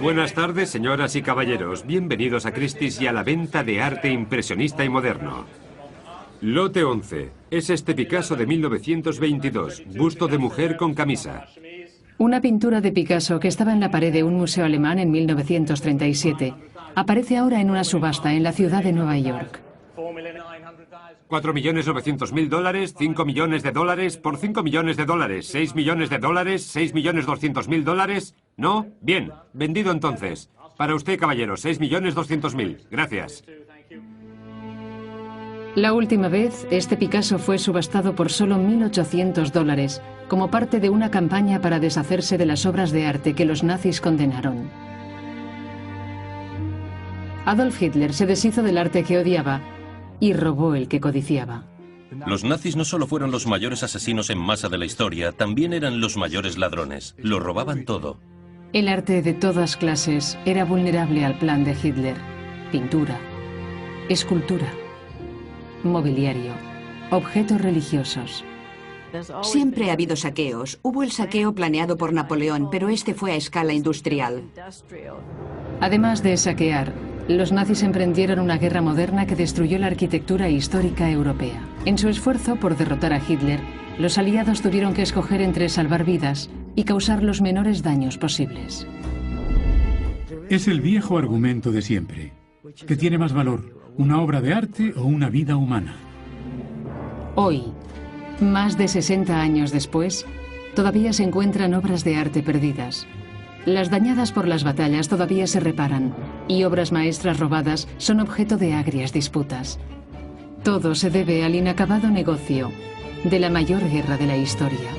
Buenas tardes, señoras y caballeros. Bienvenidos a Christie's y a la venta de arte impresionista y moderno. Lote 11. Es este Picasso de 1922, busto de mujer con camisa. Una pintura de Picasso que estaba en la pared de un museo alemán en 1937. Aparece ahora en una subasta en la ciudad de Nueva York. $4.900.000, $5 millones, por $5 millones, $6 millones, $6.200.000. ¿No? Bien, vendido entonces. Para usted, caballero, $6.200.000. Gracias. La última vez, este Picasso fue subastado por solo $1.800, como parte de una campaña para deshacerse de las obras de arte que los nazis condenaron. Adolf Hitler se deshizo del arte que odiaba y robó el que codiciaba. Los nazis no solo fueron los mayores asesinos en masa de la historia, también eran los mayores ladrones. Lo robaban todo. El arte de todas clases era vulnerable al plan de Hitler. Pintura, escultura, mobiliario, objetos religiosos. Siempre ha habido saqueos. Hubo el saqueo planeado por Napoleón, pero este fue a escala industrial. Además de saquear, los nazis emprendieron una guerra moderna que destruyó la arquitectura histórica europea. En su esfuerzo por derrotar a Hitler, los aliados tuvieron que escoger entre salvar vidas y causar los menores daños posibles. Es el viejo argumento de siempre. ¿Qué tiene más valor, una obra de arte o una vida humana? Hoy, más de 60 años después, todavía se encuentran obras de arte perdidas. Las dañadas por las batallas todavía se reparan, y obras maestras robadas son objeto de agrias disputas. Todo se debe al inacabado negocio de la mayor guerra de la historia.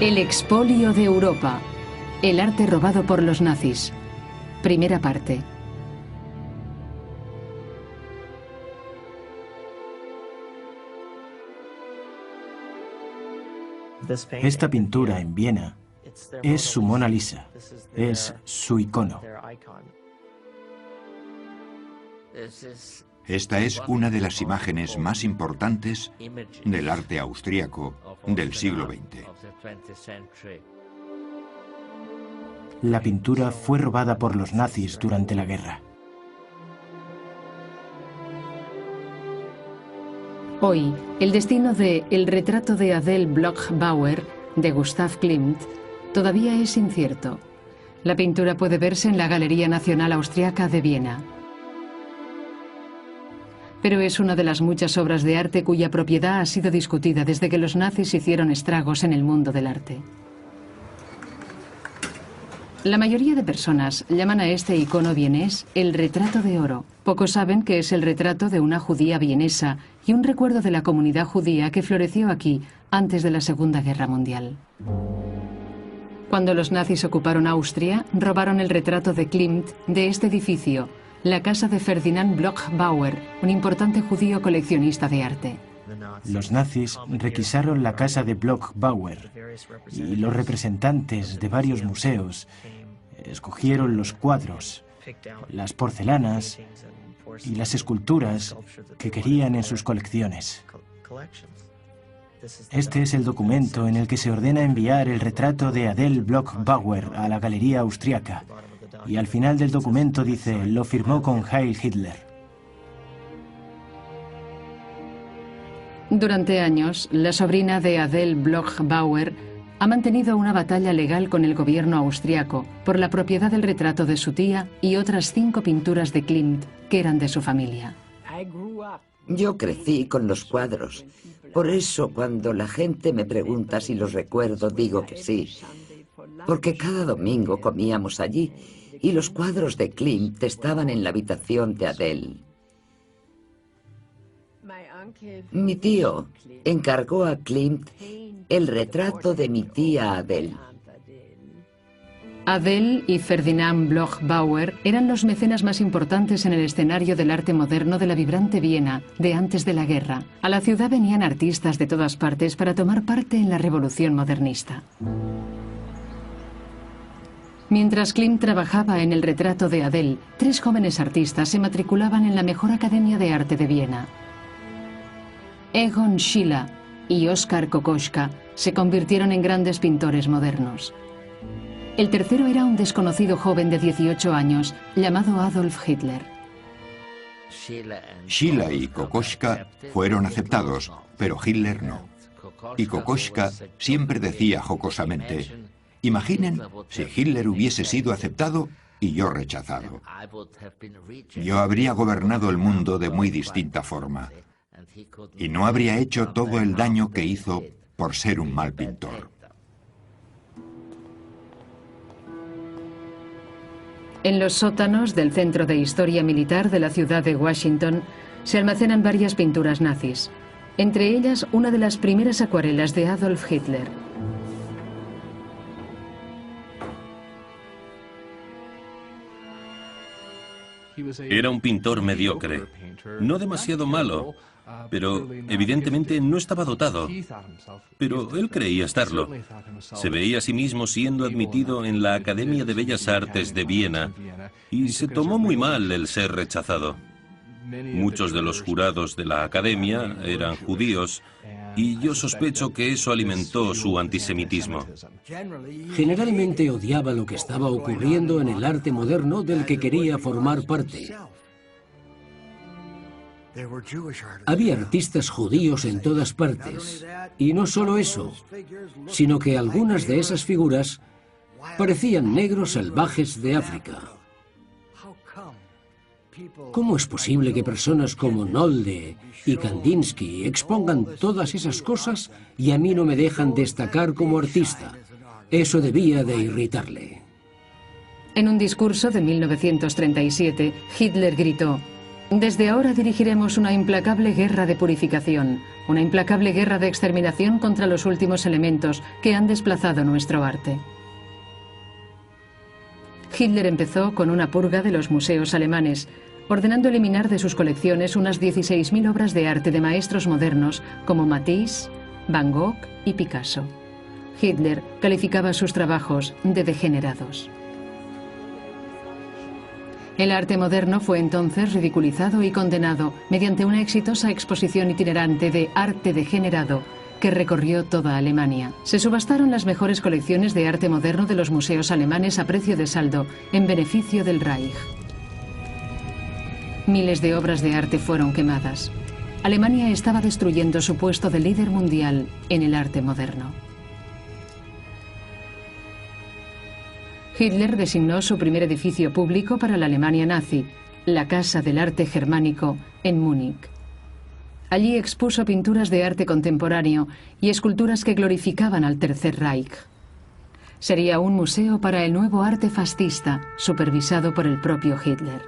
El expolio de Europa. El arte robado por los nazis. Primera parte. Esta pintura en Viena es su Mona Lisa, es su icono. Esta es una de las imágenes más importantes del arte austríaco del siglo XX. La pintura fue robada por los nazis durante la guerra. Hoy, el destino de El retrato de Adele Bloch-Bauer, de Gustav Klimt, todavía es incierto. La pintura puede verse en la Galería Nacional Austriaca de Viena. Pero es una de las muchas obras de arte cuya propiedad ha sido discutida desde que los nazis hicieron estragos en el mundo del arte. La mayoría de personas llaman a este icono vienés el retrato de oro. Pocos saben que es el retrato de una judía vienesa y un recuerdo de la comunidad judía que floreció aquí antes de la Segunda Guerra Mundial. Cuando los nazis ocuparon Austria, robaron el retrato de Klimt de este edificio, la casa de Ferdinand Bloch-Bauer, un importante judío coleccionista de arte. Los nazis requisaron la casa de Bloch-Bauer y los representantes de varios museos escogieron los cuadros, las porcelanas y las esculturas que querían en sus colecciones. Este es el documento en el que se ordena enviar el retrato de Adele Bloch-Bauer a la Galería Austriaca. Y al final del documento dice, lo firmó con Heil Hitler. Durante años, la sobrina de Adele Bloch-Bauer ha mantenido una batalla legal con el gobierno austriaco por la propiedad del retrato de su tía y otras 5 pinturas de Klimt que eran de su familia. Yo crecí con los cuadros. Por eso, cuando la gente me pregunta si los recuerdo, digo que sí. Porque cada domingo comíamos allí y los cuadros de Klimt estaban en la habitación de Adele. Mi tío encargó a Klimt el retrato de mi tía Adele. Adele y Ferdinand Bloch-Bauer eran los mecenas más importantes en el escenario del arte moderno de la vibrante Viena de antes de la guerra. A la ciudad venían artistas de todas partes para tomar parte en la revolución modernista. Mientras Klimt trabajaba en el retrato de Adele, 3 jóvenes artistas se matriculaban en la mejor academia de arte de Viena. Egon Schiele, y Oskar Kokoschka se convirtieron en grandes pintores modernos. El tercero era un desconocido joven de 18 años llamado Adolf Hitler. Schiele y Kokoschka fueron aceptados, pero Hitler no. Y Kokoschka siempre decía jocosamente: imaginen si Hitler hubiese sido aceptado y yo rechazado. Yo habría gobernado el mundo de muy distinta forma y no habría hecho todo el daño que hizo por ser un mal pintor. En los sótanos del Centro de Historia Militar de la ciudad de Washington se almacenan varias pinturas nazis, entre ellas una de las primeras acuarelas de Adolf Hitler. Era un pintor mediocre, no demasiado malo, pero evidentemente no estaba dotado. Pero él creía estarlo. Se veía a sí mismo siendo admitido en la Academia de Bellas Artes de Viena y se tomó muy mal el ser rechazado. Muchos de los jurados de la Academia eran judíos y yo sospecho que eso alimentó su antisemitismo. Generalmente odiaba lo que estaba ocurriendo en el arte moderno del que quería formar parte. Había artistas judíos en todas partes, y no solo eso, sino que algunas de esas figuras parecían negros salvajes de África. ¿Cómo es posible que personas como Nolde y Kandinsky expongan todas esas cosas y a mí no me dejan destacar como artista? Eso debía de irritarle. En un discurso de 1937, Hitler gritó: «Desde ahora dirigiremos una implacable guerra de purificación, una implacable guerra de exterminación contra los últimos elementos que han desplazado nuestro arte». Hitler empezó con una purga de los museos alemanes, ordenando eliminar de sus colecciones unas 16.000 obras de arte de maestros modernos como Matisse, Van Gogh y Picasso. Hitler calificaba sus trabajos de degenerados. El arte moderno fue entonces ridiculizado y condenado mediante una exitosa exposición itinerante de arte degenerado que recorrió toda Alemania. Se subastaron las mejores colecciones de arte moderno de los museos alemanes a precio de saldo, en beneficio del Reich. Miles de obras de arte fueron quemadas. Alemania estaba destruyendo su puesto de líder mundial en el arte moderno. Hitler designó su primer edificio público para la Alemania nazi, la Casa del Arte Germánico, en Múnich. Allí expuso pinturas de arte contemporáneo y esculturas que glorificaban al Tercer Reich. Sería un museo para el nuevo arte fascista, supervisado por el propio Hitler.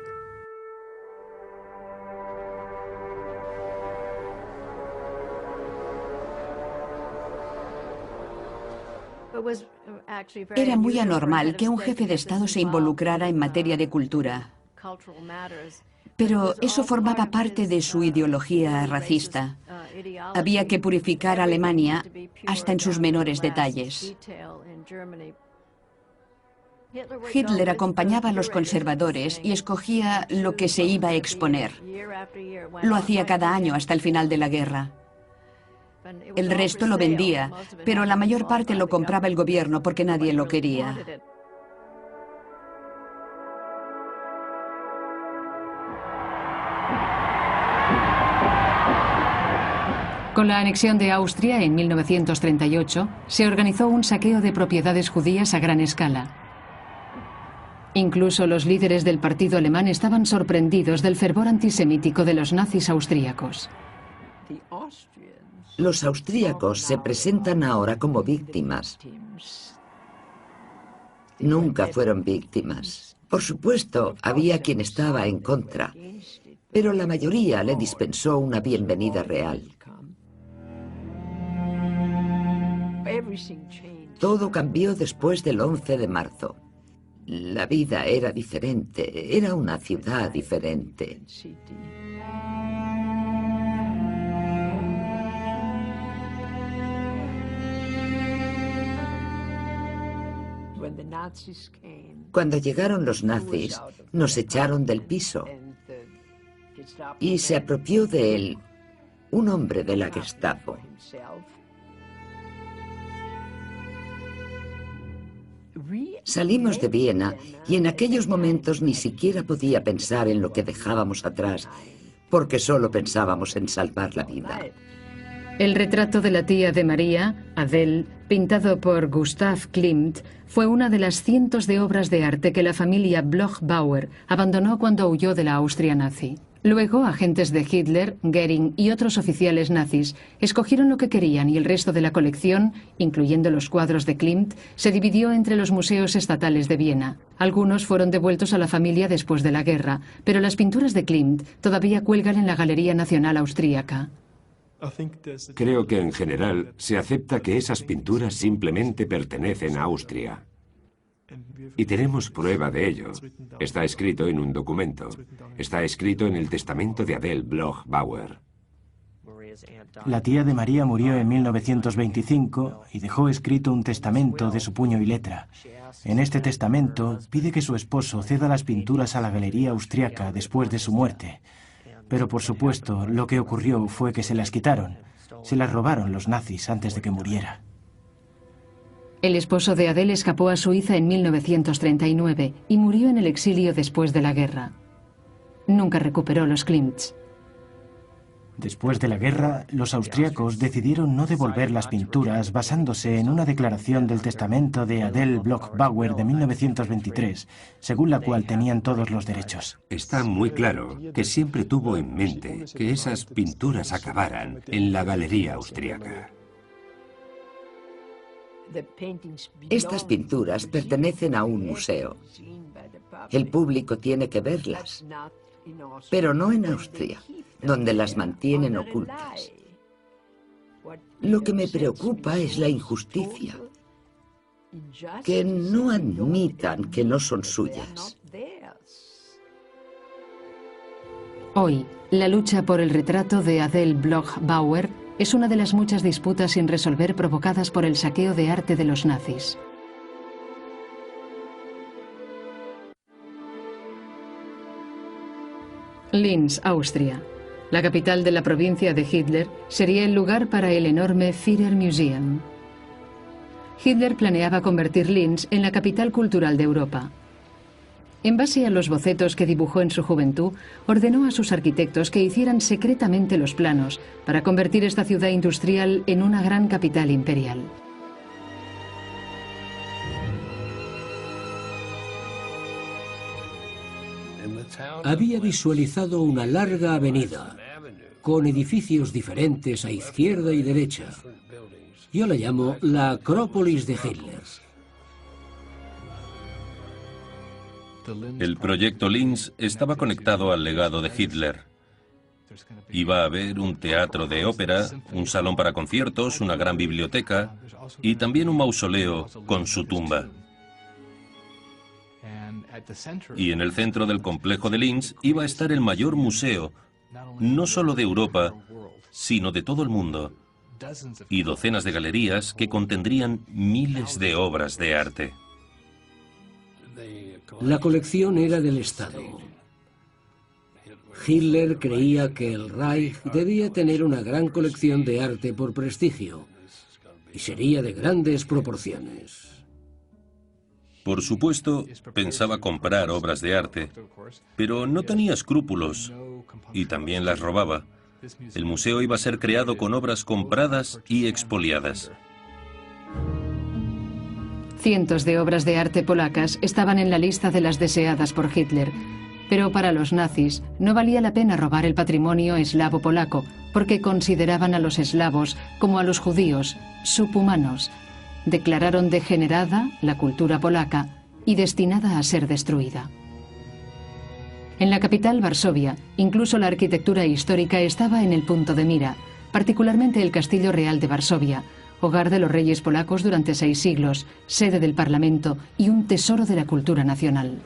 Era muy anormal que un jefe de Estado se involucrara en materia de cultura. Pero eso formaba parte de su ideología racista. Había que purificar a Alemania hasta en sus menores detalles. Hitler acompañaba a los conservadores y escogía lo que se iba a exponer. Lo hacía cada año hasta el final de la guerra. El resto lo vendía, pero la mayor parte lo compraba el gobierno porque nadie lo quería. Con la anexión de Austria en 1938, se organizó un saqueo de propiedades judías a gran escala. Incluso los líderes del partido alemán estaban sorprendidos del fervor antisemítico de los nazis austríacos. Los austríacos se presentan ahora como víctimas. Nunca fueron víctimas. Por supuesto, había quien estaba en contra, pero la mayoría le dispensó una bienvenida real. Todo cambió después del 11 de marzo. La vida era diferente, era una ciudad diferente. Cuando llegaron los nazis, nos echaron del piso y se apropió de él un hombre de la Gestapo. Salimos de Viena y en aquellos momentos ni siquiera podía pensar en lo que dejábamos atrás, porque solo pensábamos en salvar la vida. El retrato de la tía de María, Adele, pintado por Gustav Klimt, fue una de las cientos de obras de arte que la familia Bloch-Bauer abandonó cuando huyó de la Austria nazi. Luego, agentes de Hitler, Goering y otros oficiales nazis escogieron lo que querían y el resto de la colección, incluyendo los cuadros de Klimt, se dividió entre los museos estatales de Viena. Algunos fueron devueltos a la familia después de la guerra, pero las pinturas de Klimt todavía cuelgan en la Galería Nacional Austríaca. Creo que en general se acepta que esas pinturas simplemente pertenecen a Austria. Y tenemos prueba de ello. Está escrito en un documento. Está escrito en el testamento de Adele Bloch-Bauer. La tía de María murió en 1925 y dejó escrito un testamento de su puño y letra. En este testamento pide que su esposo ceda las pinturas a la Galería Austriaca después de su muerte. Pero por supuesto, lo que ocurrió fue que se las quitaron. Se las robaron los nazis antes de que muriera. El esposo de Adele escapó a Suiza en 1939 y murió en el exilio después de la guerra. Nunca recuperó los Klimts. Después de la guerra, los austríacos decidieron no devolver las pinturas basándose en una declaración del testamento de Adele Bloch-Bauer de 1923, según la cual tenían todos los derechos. Está muy claro que siempre tuvo en mente que esas pinturas acabaran en la Galería Austriaca. Estas pinturas pertenecen a un museo. El público tiene que verlas, pero no en Austria, donde las mantienen ocultas. Lo que me preocupa es la injusticia, que no admitan que no son suyas. Hoy, la lucha por el retrato de Adele Bloch-Bauer es una de las muchas disputas sin resolver provocadas por el saqueo de arte de los nazis. Linz, Austria. La capital de la provincia de Hitler sería el lugar para el enorme Führermuseum. Hitler planeaba convertir Linz en la capital cultural de Europa. En base a los bocetos que dibujó en su juventud, ordenó a sus arquitectos que hicieran secretamente los planos para convertir esta ciudad industrial en una gran capital imperial. Había visualizado una larga avenida, con edificios diferentes a izquierda y derecha. Yo la llamo la Acrópolis de Hitler. El proyecto Linz estaba conectado al legado de Hitler. Iba a haber un teatro de ópera, un salón para conciertos, una gran biblioteca y también un mausoleo con su tumba. Y en el centro del complejo de Linz iba a estar el mayor museo, no solo de Europa, sino de todo el mundo, y docenas de galerías que contendrían miles de obras de arte. La colección era del Estado. Hitler creía que el Reich debía tener una gran colección de arte por prestigio, y sería de grandes proporciones. Por supuesto, pensaba comprar obras de arte, pero no tenía escrúpulos y también las robaba. El museo iba a ser creado con obras compradas y expoliadas. Cientos de obras de arte polacas estaban en la lista de las deseadas por Hitler, pero para los nazis no valía la pena robar el patrimonio eslavo-polaco, porque consideraban a los eslavos como a los judíos, subhumanos. Declararon degenerada la cultura polaca y destinada a ser destruida. En la capital, Varsovia, incluso la arquitectura histórica estaba en el punto de mira, particularmente el Castillo Real de Varsovia, hogar de los reyes polacos durante 6 siglos, sede del Parlamento y un tesoro de la cultura nacional.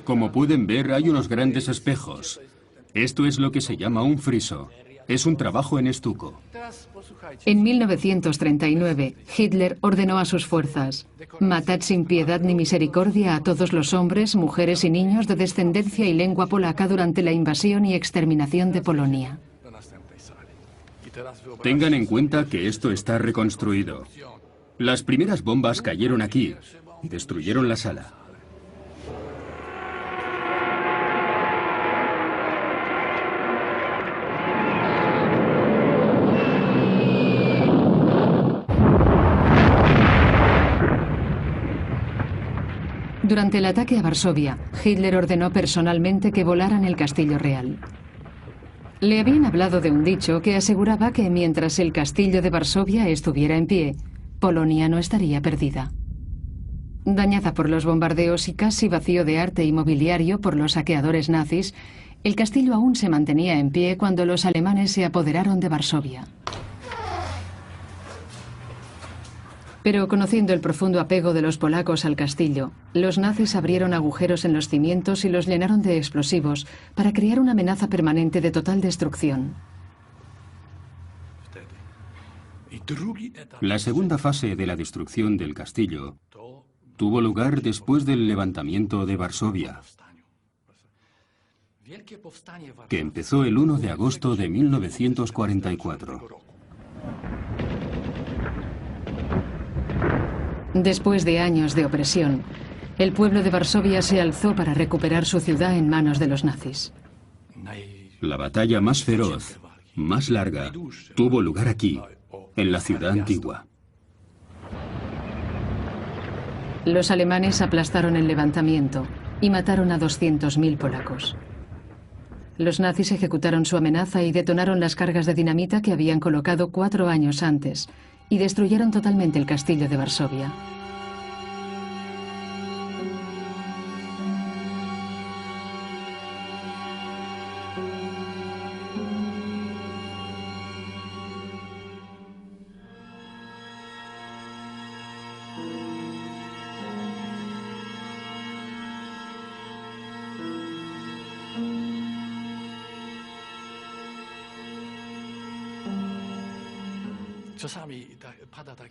Como pueden ver, hay unos grandes espejos. Esto es lo que se llama un friso. Es un trabajo en estuco. En 1939, Hitler ordenó a sus fuerzas: matad sin piedad ni misericordia a todos los hombres, mujeres y niños de descendencia y lengua polaca durante la invasión y exterminación de Polonia. Tengan en cuenta que esto está reconstruido. Las primeras bombas cayeron aquí y destruyeron la sala. Durante el ataque a Varsovia, Hitler ordenó personalmente que volaran el Castillo Real. Le habían hablado de un dicho que aseguraba que mientras el Castillo de Varsovia estuviera en pie, Polonia no estaría perdida. Dañada por los bombardeos y casi vacío de arte y mobiliario por los saqueadores nazis, el castillo aún se mantenía en pie cuando los alemanes se apoderaron de Varsovia. Pero conociendo el profundo apego de los polacos al castillo, los nazis abrieron agujeros en los cimientos y los llenaron de explosivos para crear una amenaza permanente de total destrucción. La segunda fase de la destrucción del castillo tuvo lugar después del levantamiento de Varsovia, que empezó el 1 de agosto de 1944. Después de años de opresión, el pueblo de Varsovia se alzó para recuperar su ciudad en manos de los nazis. La batalla más feroz, más larga, tuvo lugar aquí, en la ciudad antigua. Los alemanes aplastaron el levantamiento y mataron a 200.000 polacos. Los nazis ejecutaron su amenaza y detonaron las cargas de dinamita que habían colocado 4 años antes, y destruyeron totalmente el castillo de Varsovia.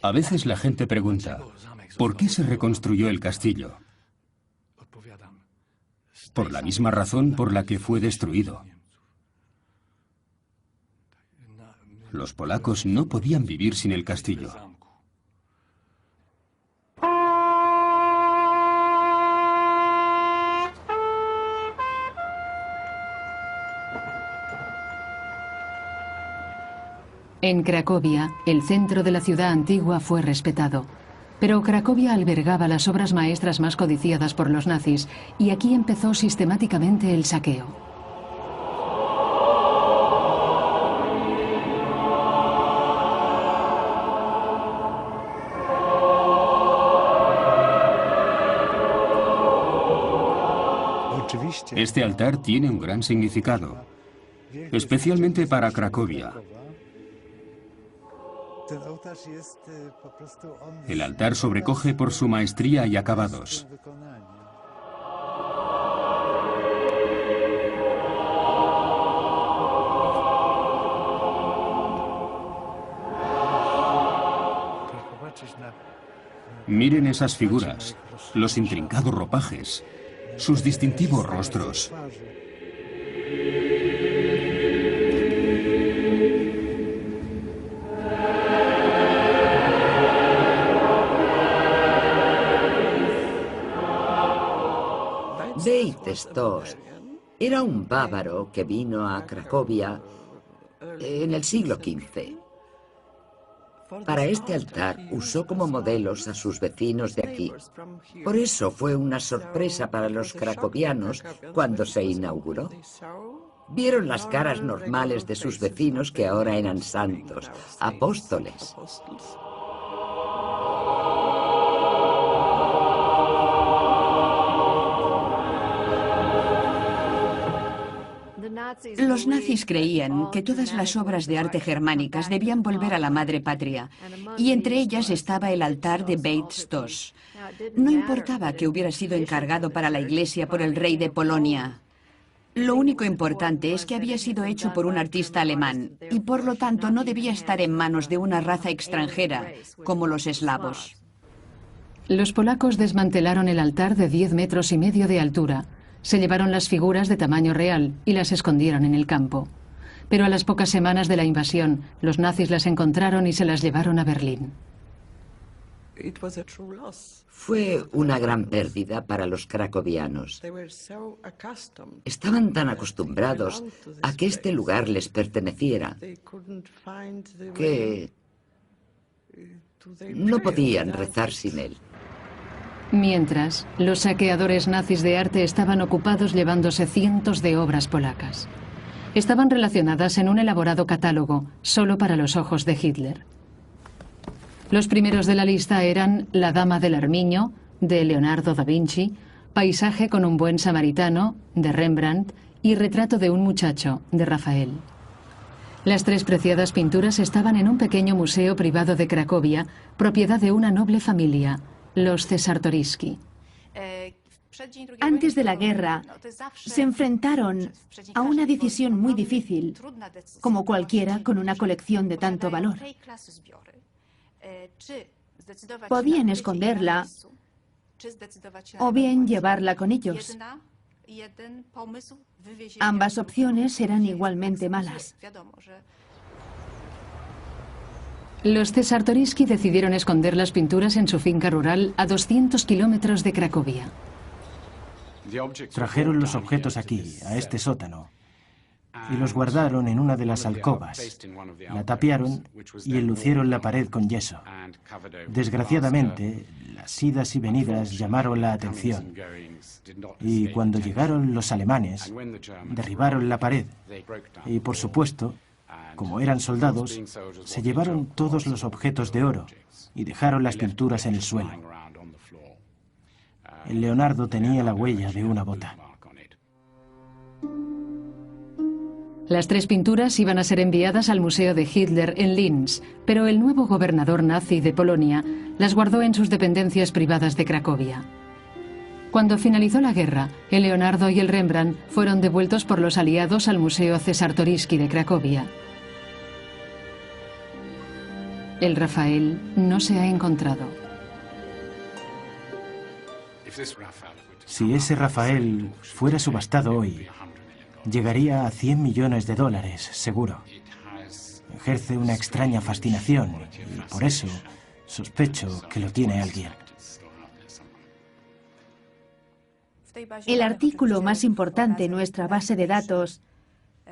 A veces la gente pregunta, ¿por qué se reconstruyó el castillo? Por la misma razón por la que fue destruido. Los polacos no podían vivir sin el castillo. En Cracovia, el centro de la ciudad antigua fue respetado. Pero Cracovia albergaba las obras maestras más codiciadas por los nazis, y aquí empezó sistemáticamente el saqueo. Este altar tiene un gran significado, especialmente para Cracovia. El altar sobrecoge por su maestría y acabados. Miren esas figuras, los intrincados ropajes, sus distintivos rostros. Veit Stoss era un bávaro que vino a Cracovia en el siglo XV. Para este altar usó como modelos a sus vecinos de aquí. Por eso fue una sorpresa para los cracovianos cuando se inauguró. Vieron las caras normales de sus vecinos que ahora eran santos, apóstoles. Los nazis creían que todas las obras de arte germánicas debían volver a la madre patria, y entre ellas estaba el altar de Veit Stoss. No importaba que hubiera sido encargado para la iglesia por el rey de Polonia. Lo único importante es que había sido hecho por un artista alemán y por lo tanto no debía estar en manos de una raza extranjera como los eslavos. Los polacos desmantelaron el altar de 10,5 metros de altura. Se llevaron las figuras de tamaño real y las escondieron en el campo. Pero a las pocas semanas de la invasión, los nazis las encontraron y se las llevaron a Berlín. Fue una gran pérdida para los cracovianos. Estaban tan acostumbrados a que este lugar les perteneciera que no podían rezar sin él. Mientras, los saqueadores nazis de arte estaban ocupados llevándose cientos de obras polacas. Estaban relacionadas en un elaborado catálogo, solo para los ojos de Hitler. Los primeros de la lista eran La Dama del Armiño, de Leonardo da Vinci, Paisaje con un buen samaritano, de Rembrandt, y Retrato de un muchacho, de Rafael. Las tres preciadas pinturas estaban en un pequeño museo privado de Cracovia, propiedad de una noble familia, los Czartoryski. Antes de la guerra, se enfrentaron a una decisión muy difícil, como cualquiera con una colección de tanto valor. Podían esconderla o bien llevarla con ellos. Ambas opciones eran igualmente malas. Los Czartoryski decidieron esconder las pinturas en su finca rural a 200 kilómetros de Cracovia. Trajeron los objetos aquí, a este sótano, y los guardaron en una de las alcobas. La tapiaron y enlucieron la pared con yeso. Desgraciadamente, las idas y venidas llamaron la atención. Y cuando llegaron los alemanes, derribaron la pared. Y por supuesto, como eran soldados, se llevaron todos los objetos de oro y dejaron las pinturas en el suelo. El Leonardo tenía la huella de una bota. Las tres pinturas iban a ser enviadas al Museo de Hitler en Linz, pero el nuevo gobernador nazi de Polonia las guardó en sus dependencias privadas de Cracovia. Cuando finalizó la guerra, el Leonardo y el Rembrandt fueron devueltos por los aliados al Museo Czartoryski de Cracovia. El Rafael no se ha encontrado. Si ese Rafael fuera subastado hoy, llegaría a $100 millones, seguro. Ejerce una extraña fascinación y por eso sospecho que lo tiene alguien. El artículo más importante en nuestra base de datos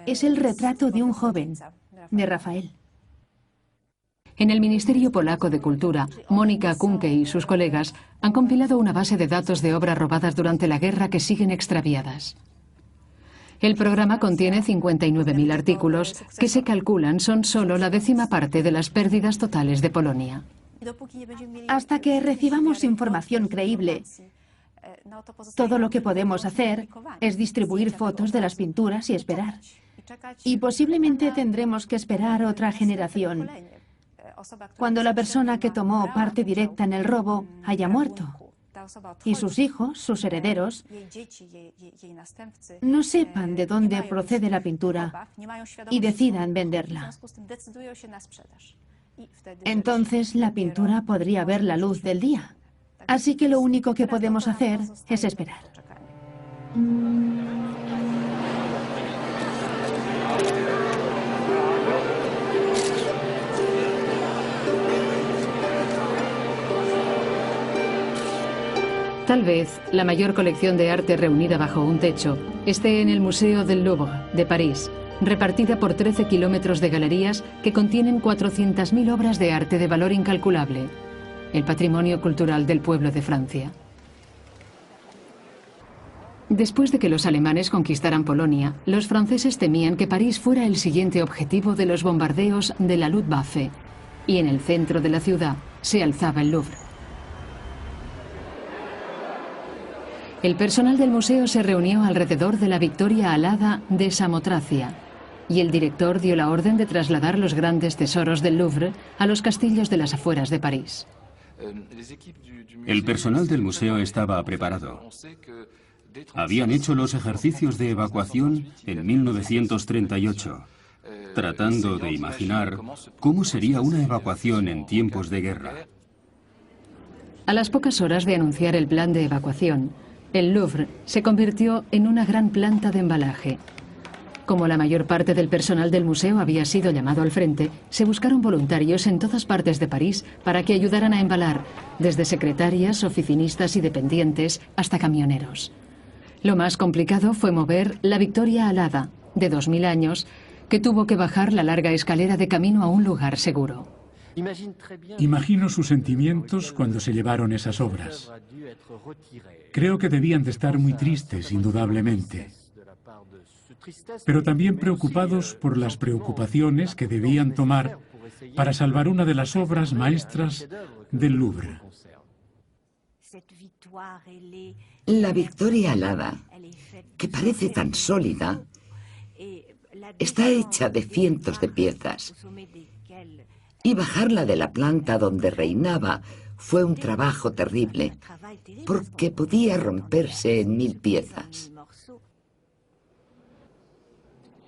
es el retrato de un joven, de Rafael. En el Ministerio Polaco de Cultura, Mónica Kunke y sus colegas han compilado una base de datos de obras robadas durante la guerra que siguen extraviadas. El programa contiene 59.000 artículos que se calculan son solo la 10ª parte de las pérdidas totales de Polonia. Hasta que recibamos información creíble, todo lo que podemos hacer es distribuir fotos de las pinturas y esperar. Y posiblemente tendremos que esperar otra generación, cuando la persona que tomó parte directa en el robo haya muerto y sus hijos, sus herederos, no sepan de dónde procede la pintura y decidan venderla. Entonces la pintura podría ver la luz del día. Así que lo único que podemos hacer es esperar. Tal vez la mayor colección de arte reunida bajo un techo esté en el Museo del Louvre de París, repartida por 13 kilómetros de galerías que contienen 400.000 obras de arte de valor incalculable, el patrimonio cultural del pueblo de Francia. Después de que los alemanes conquistaran Polonia, los franceses temían que París fuera el siguiente objetivo de los bombardeos de la Luftwaffe, y en el centro de la ciudad se alzaba el Louvre. El personal del museo se reunió alrededor de la victoria alada de Samotracia, y el director dio la orden de trasladar los grandes tesoros del Louvre a los castillos de las afueras de París. El personal del museo estaba preparado. habían hecho los ejercicios de evacuación en 1938, tratando de imaginar cómo sería una evacuación en tiempos de guerra. A las pocas horas de anunciar el plan de evacuación, el Louvre se convirtió en una gran planta de embalaje. Como la mayor parte del personal del museo había sido llamado al frente, se buscaron voluntarios en todas partes de París para que ayudaran a embalar, desde secretarias, oficinistas y dependientes hasta camioneros. Lo más complicado fue mover la Victoria Alada, de 2000 años, que tuvo que bajar la larga escalera de camino a un lugar seguro. Imagino sus sentimientos cuando se llevaron esas obras. Creo que debían de estar muy tristes, indudablemente, pero también preocupados por las preocupaciones que debían tomar para salvar una de las obras maestras del Louvre. La Victoria Alada, que parece tan sólida, está hecha de cientos de piezas. Y bajarla de la planta donde reinaba fue un trabajo terrible, porque podía romperse en 1000 piezas.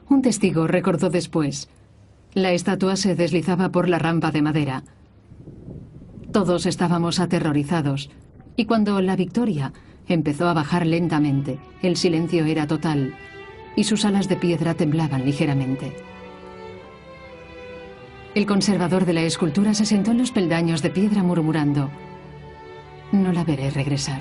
Un testigo recordó después: la estatua se deslizaba por la rampa de madera. Todos estábamos aterrorizados, y cuando la Victoria empezó a bajar lentamente, el silencio era total, y sus alas de piedra temblaban ligeramente. El conservador de la escultura se sentó en los peldaños de piedra murmurando: no la veré regresar.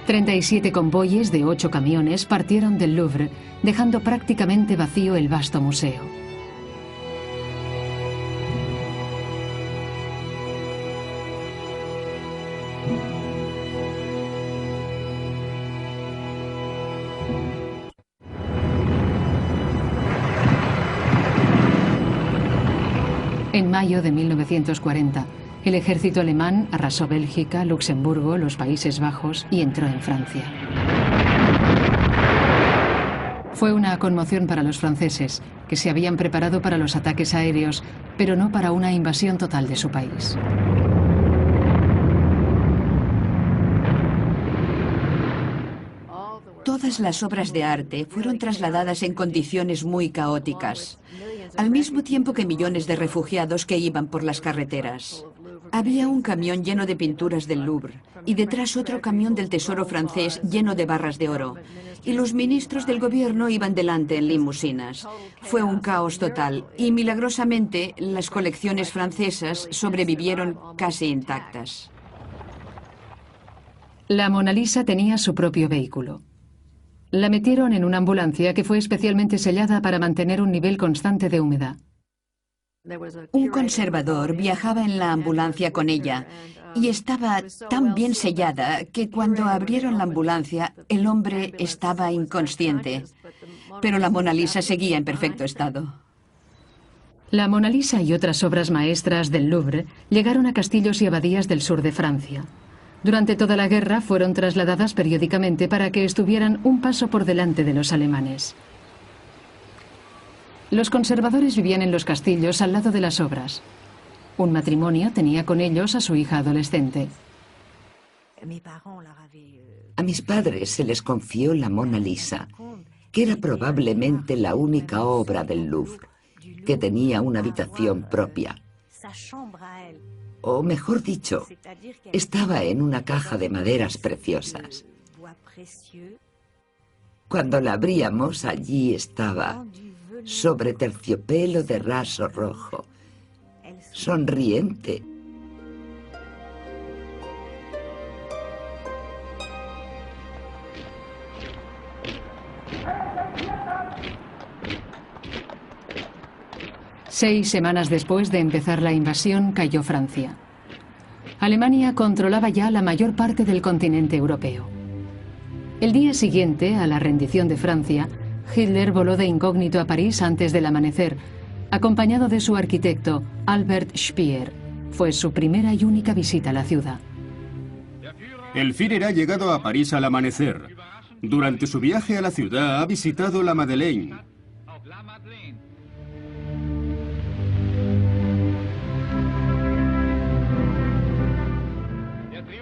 «37 convoyes de 8 camiones partieron del Louvre, dejando prácticamente vacío el vasto museo. En mayo de 1940, el ejército alemán arrasó Bélgica, Luxemburgo, los Países Bajos y entró en Francia. Fue una conmoción para los franceses, que se habían preparado para los ataques aéreos, pero no para una invasión total de su país. Todas las obras de arte fueron trasladadas en condiciones muy caóticas, al mismo tiempo que millones de refugiados que iban por las carreteras. Había un camión lleno de pinturas del Louvre y detrás otro camión del Tesoro francés lleno de barras de oro. Y los ministros del gobierno iban delante en limusinas. Fue un caos total y milagrosamente las colecciones francesas sobrevivieron casi intactas. La Mona Lisa tenía su propio vehículo. La metieron en una ambulancia que fue especialmente sellada para mantener un nivel constante de humedad. Un conservador viajaba en la ambulancia con ella y estaba tan bien sellada que cuando abrieron la ambulancia el hombre estaba inconsciente, pero la Mona Lisa seguía en perfecto estado. La Mona Lisa y otras obras maestras del Louvre llegaron a castillos y abadías del sur de Francia. Durante toda la guerra fueron trasladadas periódicamente para que estuvieran un paso por delante de los alemanes. Los conservadores vivían en los castillos al lado de las obras. Un matrimonio tenía con ellos a su hija adolescente. A mis padres se les confió la Mona Lisa, que era probablemente la única obra del Louvre, que tenía una habitación propia. O mejor dicho, estaba en una caja de maderas preciosas. Cuando la abríamos, allí estaba, sobre terciopelo de raso rojo, sonriente. Seis semanas después de empezar la invasión, cayó Francia. Alemania controlaba ya la mayor parte del continente europeo. El día siguiente, a la rendición de Francia, Hitler voló de incógnito a París antes del amanecer, acompañado de su arquitecto, Albert Speer. Fue su primera y única visita a la ciudad. El Führer ha llegado a París al amanecer. Durante su viaje a la ciudad ha visitado la Madeleine.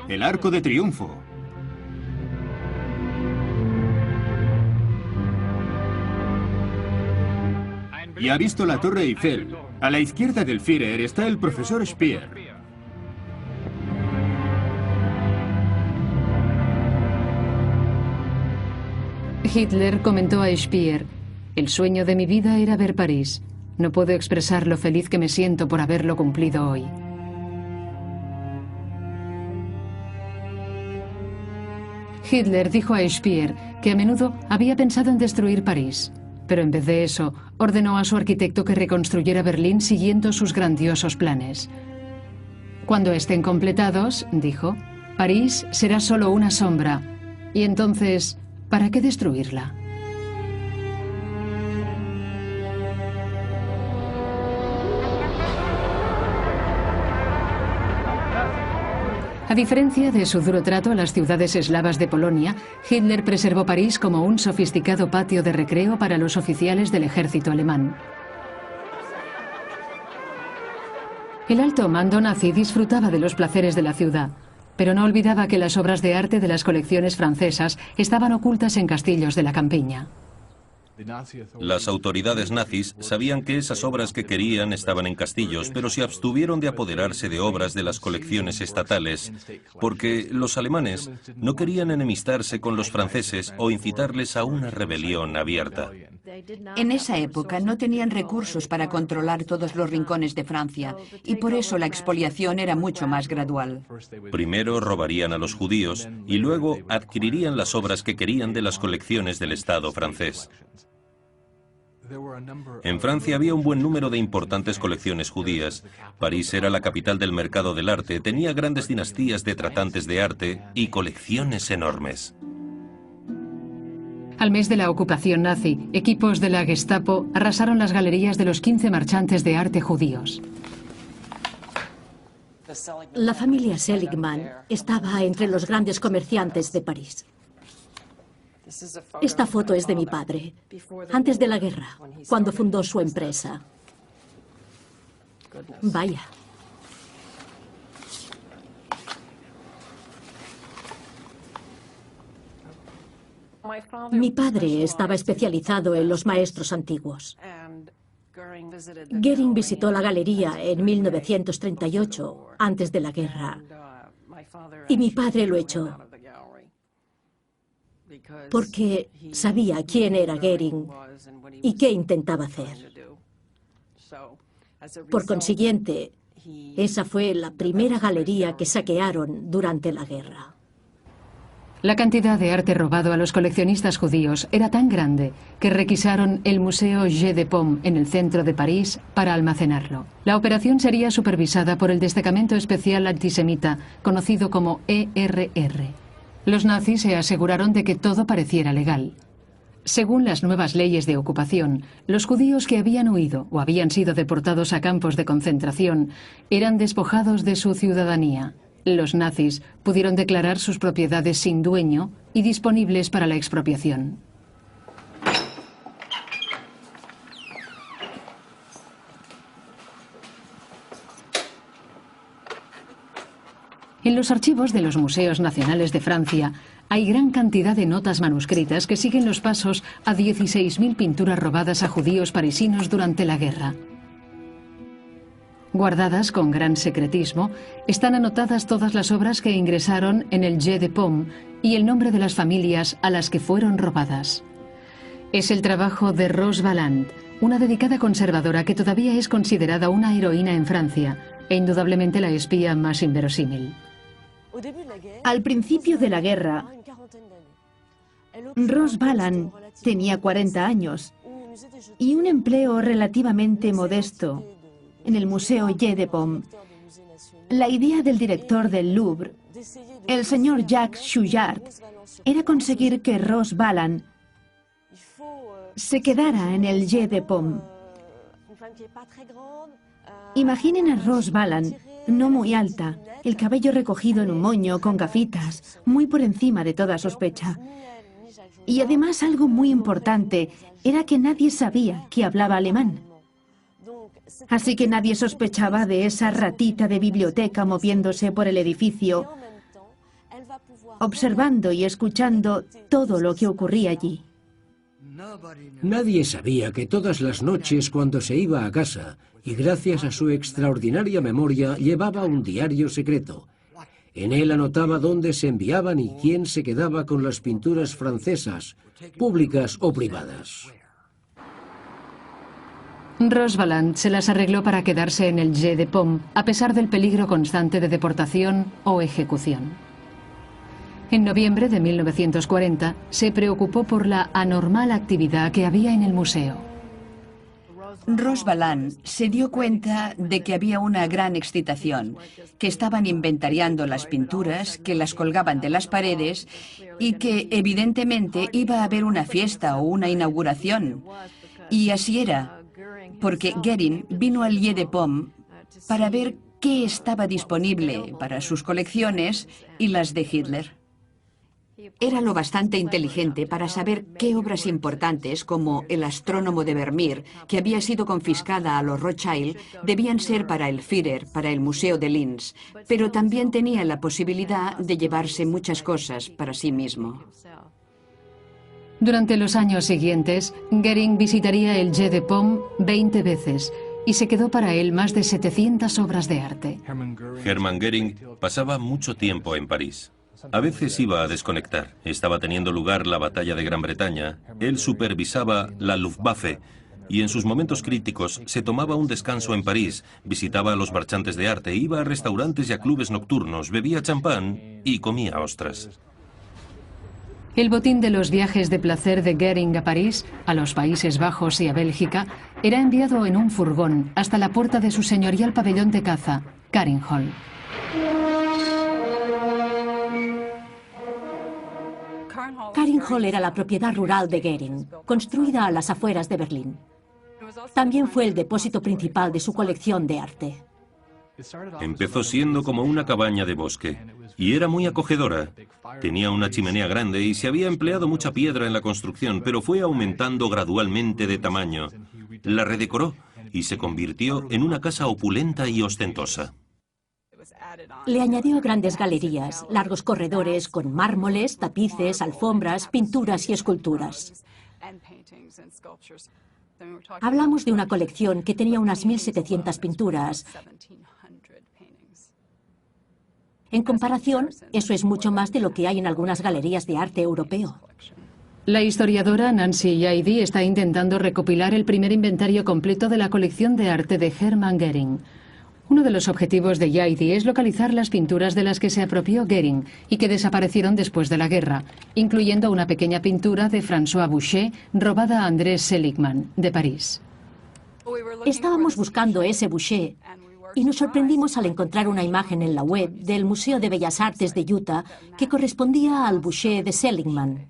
el Arco de Triunfo. Y ha visto la Torre Eiffel. A la izquierda del Führer está el profesor Speer. Hitler comentó a Speer: el sueño de mi vida era ver París. No puedo expresar lo feliz que me siento por haberlo cumplido hoy. Hitler dijo a Speer que a menudo había pensado en destruir París, pero en vez de eso, ordenó a su arquitecto que reconstruyera Berlín siguiendo sus grandiosos planes. Cuando estén completados, dijo, París será solo una sombra, y entonces, ¿para qué destruirla? A diferencia de su duro trato a las ciudades eslavas de Polonia, Hitler preservó París como un sofisticado patio de recreo para los oficiales del ejército alemán. El alto mando nazi disfrutaba de los placeres de la ciudad, pero no olvidaba que las obras de arte de las colecciones francesas estaban ocultas en castillos de la campiña. Las autoridades nazis sabían que esas obras que querían estaban en castillos, pero se abstuvieron de apoderarse de obras de las colecciones estatales, porque los alemanes no querían enemistarse con los franceses o incitarles a una rebelión abierta. En esa época no tenían recursos para controlar todos los rincones de Francia, y por eso la expoliación era mucho más gradual. Primero robarían a los judíos y luego adquirirían las obras que querían de las colecciones del Estado francés. En Francia había un buen número de importantes colecciones judías. París era la capital del mercado del arte, tenía grandes dinastías de tratantes de arte y colecciones enormes. Al mes de la ocupación nazi, equipos de la Gestapo arrasaron las galerías de los 15 marchantes de arte judíos. La familia Seligman estaba entre los grandes comerciantes de París. Esta foto es de mi padre, antes de la guerra, cuando fundó su empresa. Vaya. Mi padre estaba especializado en los maestros antiguos. Goering visitó la galería en 1938, antes de la guerra, y mi padre lo echó, porque sabía quién era Goering y qué intentaba hacer. Por consiguiente, esa fue la primera galería que saquearon durante la guerra. La cantidad de arte robado a los coleccionistas judíos era tan grande que requisaron el Museo Jeu de Paume en el centro de París para almacenarlo. La operación sería supervisada por el Destacamento Especial Antisemita, conocido como ERR. Los nazis se aseguraron de que todo pareciera legal. Según las nuevas leyes de ocupación, los judíos que habían huido o habían sido deportados a campos de concentración eran despojados de su ciudadanía. Los nazis pudieron declarar sus propiedades sin dueño y disponibles para la expropiación. En los archivos de los Museos Nacionales de Francia hay gran cantidad de notas manuscritas que siguen los pasos a 16.000 pinturas robadas a judíos parisinos durante la guerra. Guardadas con gran secretismo, están anotadas todas las obras que ingresaron en el Jeu de Paume y el nombre de las familias a las que fueron robadas. Es el trabajo de Rose Valland, una dedicada conservadora que todavía es considerada una heroína en Francia e indudablemente la espía más inverosímil. Al principio de la guerra, Rose Valland tenía 40 años y un empleo relativamente modesto en el Museo Jeu de Paume. La idea del director del Louvre, el señor Jacques Chouillard, era conseguir que Rose Valland se quedara en el Jeu de Paume. Imaginen a Rose Valland, no muy alta, el cabello recogido en un moño con gafitas, muy por encima de toda sospecha. Y además algo muy importante era que nadie sabía que hablaba alemán. Así que nadie sospechaba de esa ratita de biblioteca moviéndose por el edificio observando y escuchando todo lo que ocurría allí. Nadie sabía que todas las noches cuando se iba a casa, y gracias a su extraordinaria memoria, llevaba un diario secreto. En él anotaba dónde se enviaban y quién se quedaba con las pinturas francesas, públicas o privadas. Rosbaland se las arregló para quedarse en el Jeu de Paume, a pesar del peligro constante de deportación o ejecución. En noviembre de 1940 se preocupó por la anormal actividad que había en el museo. Rosbaland se dio cuenta de que había una gran excitación, que estaban inventariando las pinturas, que las colgaban de las paredes y que evidentemente iba a haber una fiesta o una inauguración. Y así era, porque Goering vino al Jeu de Paume para ver qué estaba disponible para sus colecciones y las de Hitler. Era lo bastante inteligente para saber qué obras importantes, como El astrónomo de Vermeer, que había sido confiscada a los Rothschild, debían ser para el Führer, para el Museo de Linz, pero también tenía la posibilidad de llevarse muchas cosas para sí mismo. Durante los años siguientes, Goering visitaría el Jeu de Paume 20 veces y se quedó para él más de 700 obras de arte. Hermann Göring pasaba mucho tiempo en París. A veces iba a desconectar. Estaba teniendo lugar la batalla de Gran Bretaña. Él supervisaba la Luftwaffe y en sus momentos críticos se tomaba un descanso en París, visitaba a los marchantes de arte, iba a restaurantes y a clubes nocturnos, bebía champán y comía ostras. El botín de los viajes de placer de Goering a París, a los Países Bajos y a Bélgica, era enviado en un furgón hasta la puerta de su señorial pabellón de caza, Carinhall. Carinhall era la propiedad rural de Goering, construida a las afueras de Berlín. También fue el depósito principal de su colección de arte. Empezó siendo como una cabaña de bosque y era muy acogedora. Tenía una chimenea grande y se había empleado mucha piedra en la construcción, pero fue aumentando gradualmente de tamaño. La redecoró y se convirtió en una casa opulenta y ostentosa. Le añadió grandes galerías, largos corredores con mármoles, tapices, alfombras, pinturas y esculturas. Hablamos de una colección que tenía unas 1.700 pinturas. En comparación, eso es mucho más de lo que hay en algunas galerías de arte europeo. La historiadora Nancy Yeadey está intentando recopilar el primer inventario completo de la colección de arte de Hermann Göring. Uno de los objetivos de Yeadey es localizar las pinturas de las que se apropió Göring y que desaparecieron después de la guerra, incluyendo una pequeña pintura de François Boucher robada a André Seligman, de París. Estábamos buscando ese Boucher y nos sorprendimos al encontrar una imagen en la web del Museo de Bellas Artes de Utah que correspondía al Boucher de Seligman.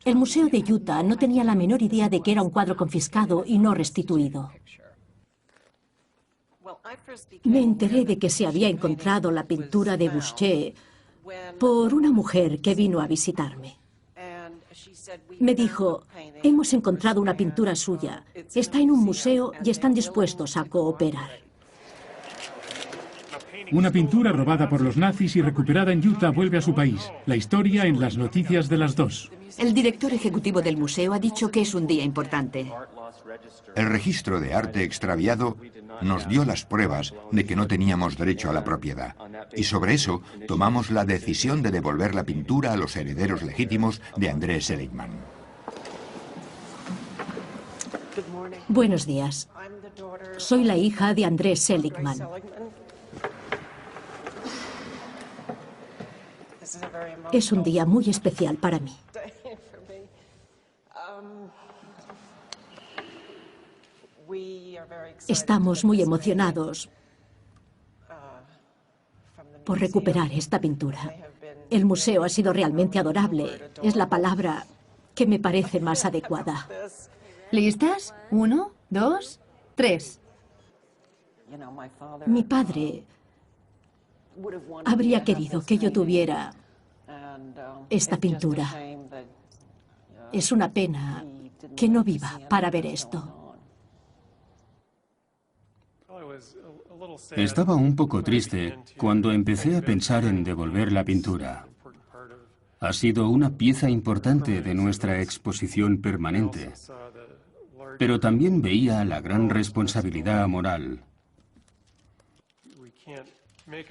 El Museo de Utah no tenía la menor idea de que era un cuadro confiscado y no restituido. Me enteré de que se había encontrado la pintura de Boucher por una mujer que vino a visitarme. Me dijo, hemos encontrado una pintura suya, está en un museo y están dispuestos a cooperar. Una pintura robada por los nazis y recuperada en Utah vuelve a su país. La historia en las noticias de las 2. El director ejecutivo del museo ha dicho que es un día importante. El registro de arte extraviado nos dio las pruebas de que no teníamos derecho a la propiedad. Y sobre eso tomamos la decisión de devolver la pintura a los herederos legítimos de André Seligman. Buenos días. Soy la hija de André Seligman. Es un día muy especial para mí. Estamos muy emocionados por recuperar esta pintura. El museo ha sido realmente adorable. Es la palabra que me parece más adecuada. ¿Listas? 1, 2, 3. Mi padre habría querido que yo tuviera esta pintura. Es una pena que no viva para ver esto. Estaba un poco triste cuando empecé a pensar en devolver la pintura. ha sido una pieza importante de nuestra exposición permanente, pero también veía la gran responsabilidad moral.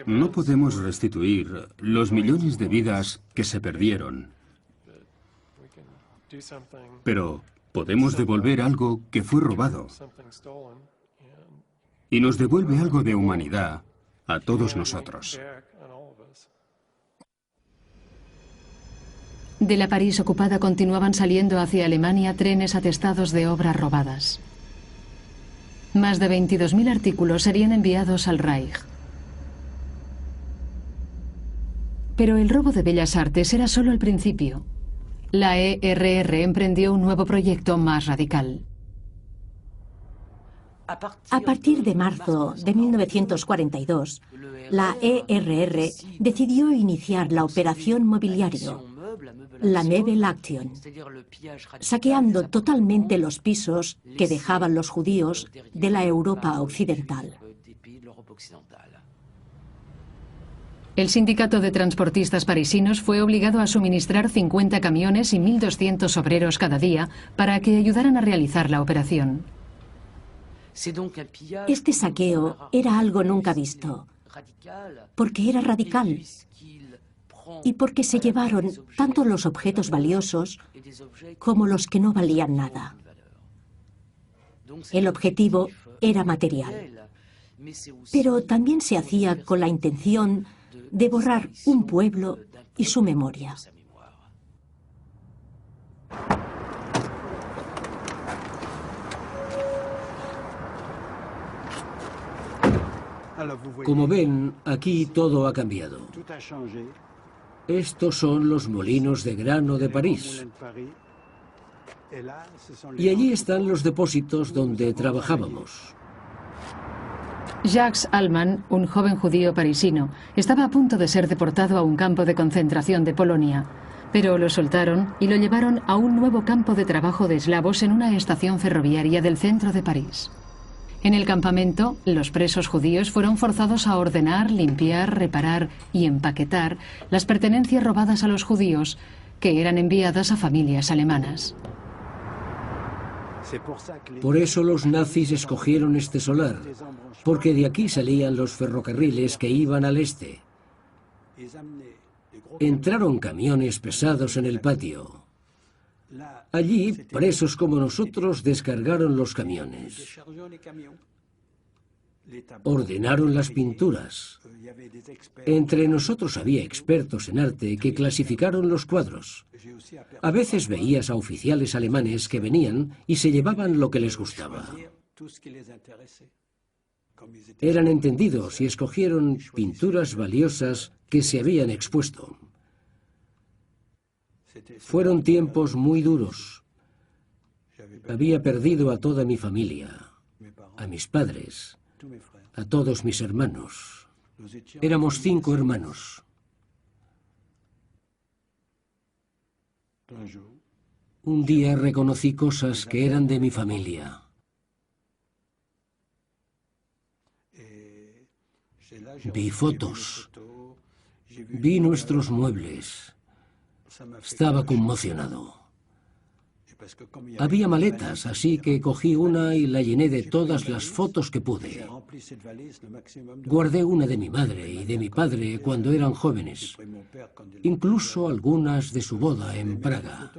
No podemos restituir los millones de vidas que se perdieron, pero podemos devolver algo que fue robado, y nos devuelve algo de humanidad a todos nosotros. De la París ocupada continuaban saliendo hacia Alemania trenes atestados de obras robadas. Más de 22.000 artículos serían enviados al Reich. Pero el robo de Bellas Artes era solo el principio. La ERR emprendió un nuevo proyecto más radical. A partir de marzo de 1942, la ERR decidió iniciar la operación mobiliario, la Möbelaktion, saqueando totalmente los pisos que dejaban los judíos de la Europa occidental. El sindicato de transportistas parisinos fue obligado a suministrar 50 camiones y 1.200 obreros cada día para que ayudaran a realizar la operación. Este saqueo era algo nunca visto, porque era radical y porque se llevaron tanto los objetos valiosos como los que no valían nada. El objetivo era material, pero también se hacía con la intención de borrar un pueblo y su memoria. Como ven, aquí todo ha cambiado. Estos son los molinos de grano de París. Y allí están los depósitos donde trabajábamos. Jacques Allman, un joven judío parisino, estaba a punto de ser deportado a un campo de concentración de Polonia, pero lo soltaron y lo llevaron a un nuevo campo de trabajo de esclavos en una estación ferroviaria del centro de París. En el campamento, los presos judíos fueron forzados a ordenar, limpiar, reparar y empaquetar las pertenencias robadas a los judíos, que eran enviadas a familias alemanas. Por eso los nazis escogieron este solar, porque de aquí salían los ferrocarriles que iban al este. Entraron camiones pesados en el patio. Allí, presos como nosotros descargaron los camiones. Ordenaron las pinturas. Entre nosotros había expertos en arte que clasificaron los cuadros. A veces veías a oficiales alemanes que venían y se llevaban lo que les gustaba. Eran entendidos y escogieron pinturas valiosas que se habían expuesto. Fueron tiempos muy duros. Había perdido a toda mi familia, a mis padres, a todos mis hermanos. Éramos 5 hermanos. Un día reconocí cosas que eran de mi familia. Vi fotos. Vi nuestros muebles. Estaba conmocionado. Había maletas, así que cogí una y la llené de todas las fotos que pude. Guardé una de mi madre y de mi padre cuando eran jóvenes, incluso algunas de su boda en Praga.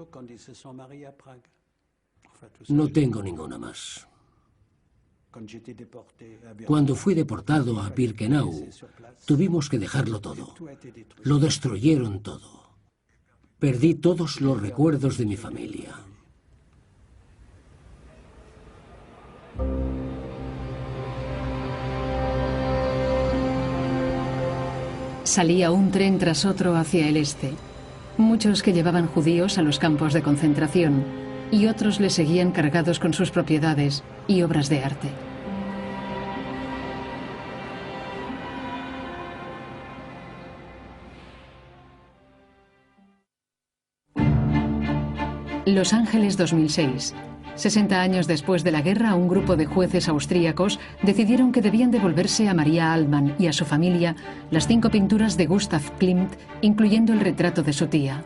No tengo ninguna más. Cuando fui deportado a Birkenau, tuvimos que dejarlo todo. Lo destruyeron todo. Perdí todos los recuerdos de mi familia. Salía un tren tras otro hacia el este. Muchos que llevaban judíos a los campos de concentración y otros les seguían cargados con sus propiedades y obras de arte. Los Ángeles 2006. 60 años después de la guerra, un grupo de jueces austríacos decidieron que debían devolverse a María Allman y a su familia las 5 pinturas de Gustav Klimt, incluyendo el retrato de su tía.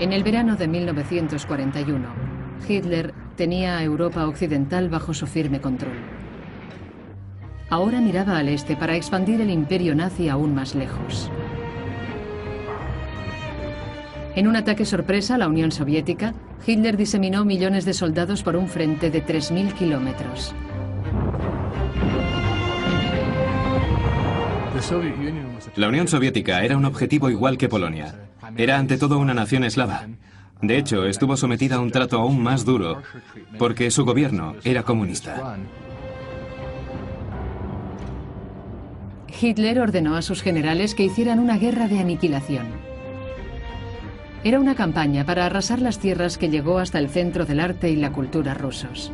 En el verano de 1941, Hitler tenía a Europa occidental bajo su firme control. Ahora miraba al este para expandir el imperio nazi aún más lejos. En un ataque sorpresa a la Unión Soviética, Hitler diseminó millones de soldados por un frente de 3.000 kilómetros. La Unión Soviética era un objetivo igual que Polonia. Era ante todo una nación eslava. De hecho, estuvo sometida a un trato aún más duro, porque su gobierno era comunista. Hitler ordenó a sus generales que hicieran una guerra de aniquilación. Era una campaña para arrasar las tierras que llegó hasta el centro del arte y la cultura rusos.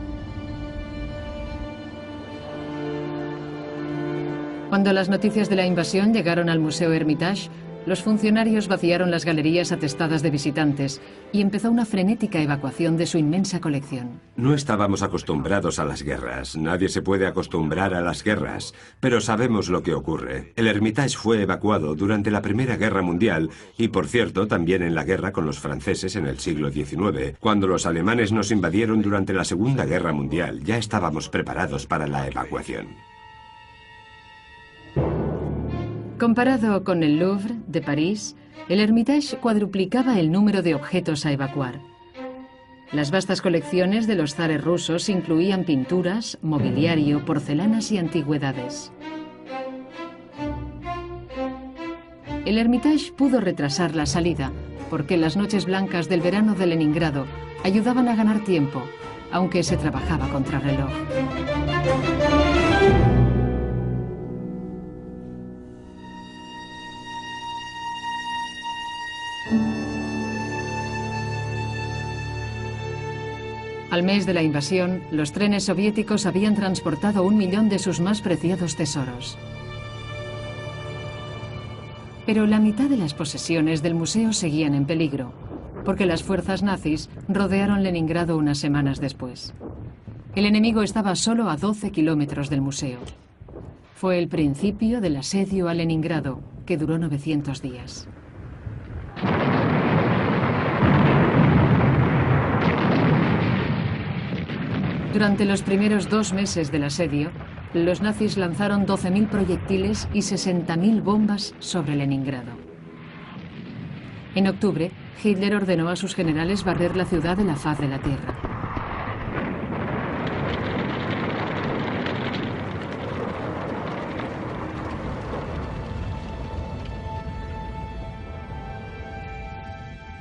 Cuando las noticias de la invasión llegaron al Museo Hermitage, los funcionarios vaciaron las galerías atestadas de visitantes y empezó una frenética evacuación de su inmensa colección. No estábamos acostumbrados a las guerras. Nadie se puede acostumbrar a las guerras, pero sabemos lo que ocurre. El Hermitage fue evacuado durante la Primera Guerra Mundial y, por cierto, también en la guerra con los franceses en el siglo XIX. Cuando los alemanes nos invadieron durante la Segunda Guerra Mundial, ya estábamos preparados para la evacuación. Comparado con el Louvre de París, el Hermitage cuadruplicaba el número de objetos a evacuar. Las vastas colecciones de los zares rusos incluían pinturas, mobiliario, porcelanas y antigüedades. El Hermitage pudo retrasar la salida, porque las noches blancas del verano de Leningrado ayudaban a ganar tiempo, aunque se trabajaba contra reloj. Al mes de la invasión, los trenes soviéticos habían transportado 1 millón de sus más preciados tesoros. Pero la mitad de las posesiones del museo seguían en peligro, porque las fuerzas nazis rodearon Leningrado unas semanas después. El enemigo estaba solo a 12 kilómetros del museo. Fue el principio del asedio a Leningrado, que duró 900 días. Durante los primeros 2 meses del asedio, los nazis lanzaron 12.000 proyectiles y 60.000 bombas sobre Leningrado. En octubre, Hitler ordenó a sus generales barrer la ciudad de la faz de la tierra.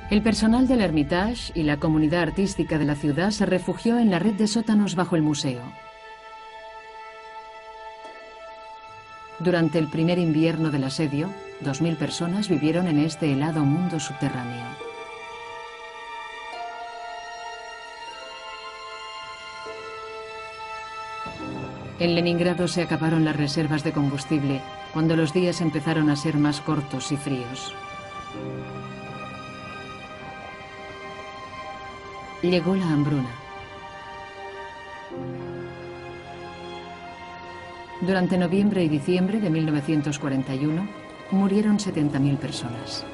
El personal del Hermitage y la comunidad artística de la ciudad se refugió en la red de sótanos bajo el museo. Durante el primer invierno del asedio, 2.000 personas vivieron en este helado mundo subterráneo. En Leningrado se acabaron las reservas de combustible cuando los días empezaron a ser más cortos y fríos. Llegó la hambruna. Durante noviembre y diciembre de 1941, murieron 70.000 personas.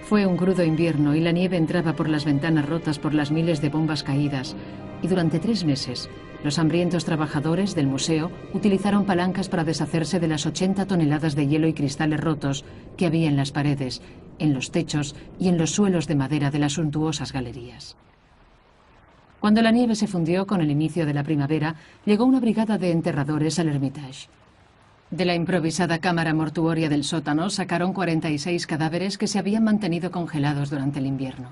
Fue un crudo invierno y la nieve entraba por las ventanas rotas por las miles de bombas caídas, y durante 3 meses, los hambrientos trabajadores del museo utilizaron palancas para deshacerse de las 80 toneladas de hielo y cristales rotos que había en las paredes, en los techos y en los suelos de madera de las suntuosas galerías. Cuando la nieve se fundió con el inicio de la primavera, llegó una brigada de enterradores al Hermitage. De la improvisada cámara mortuoria del sótano sacaron 46 cadáveres que se habían mantenido congelados durante el invierno.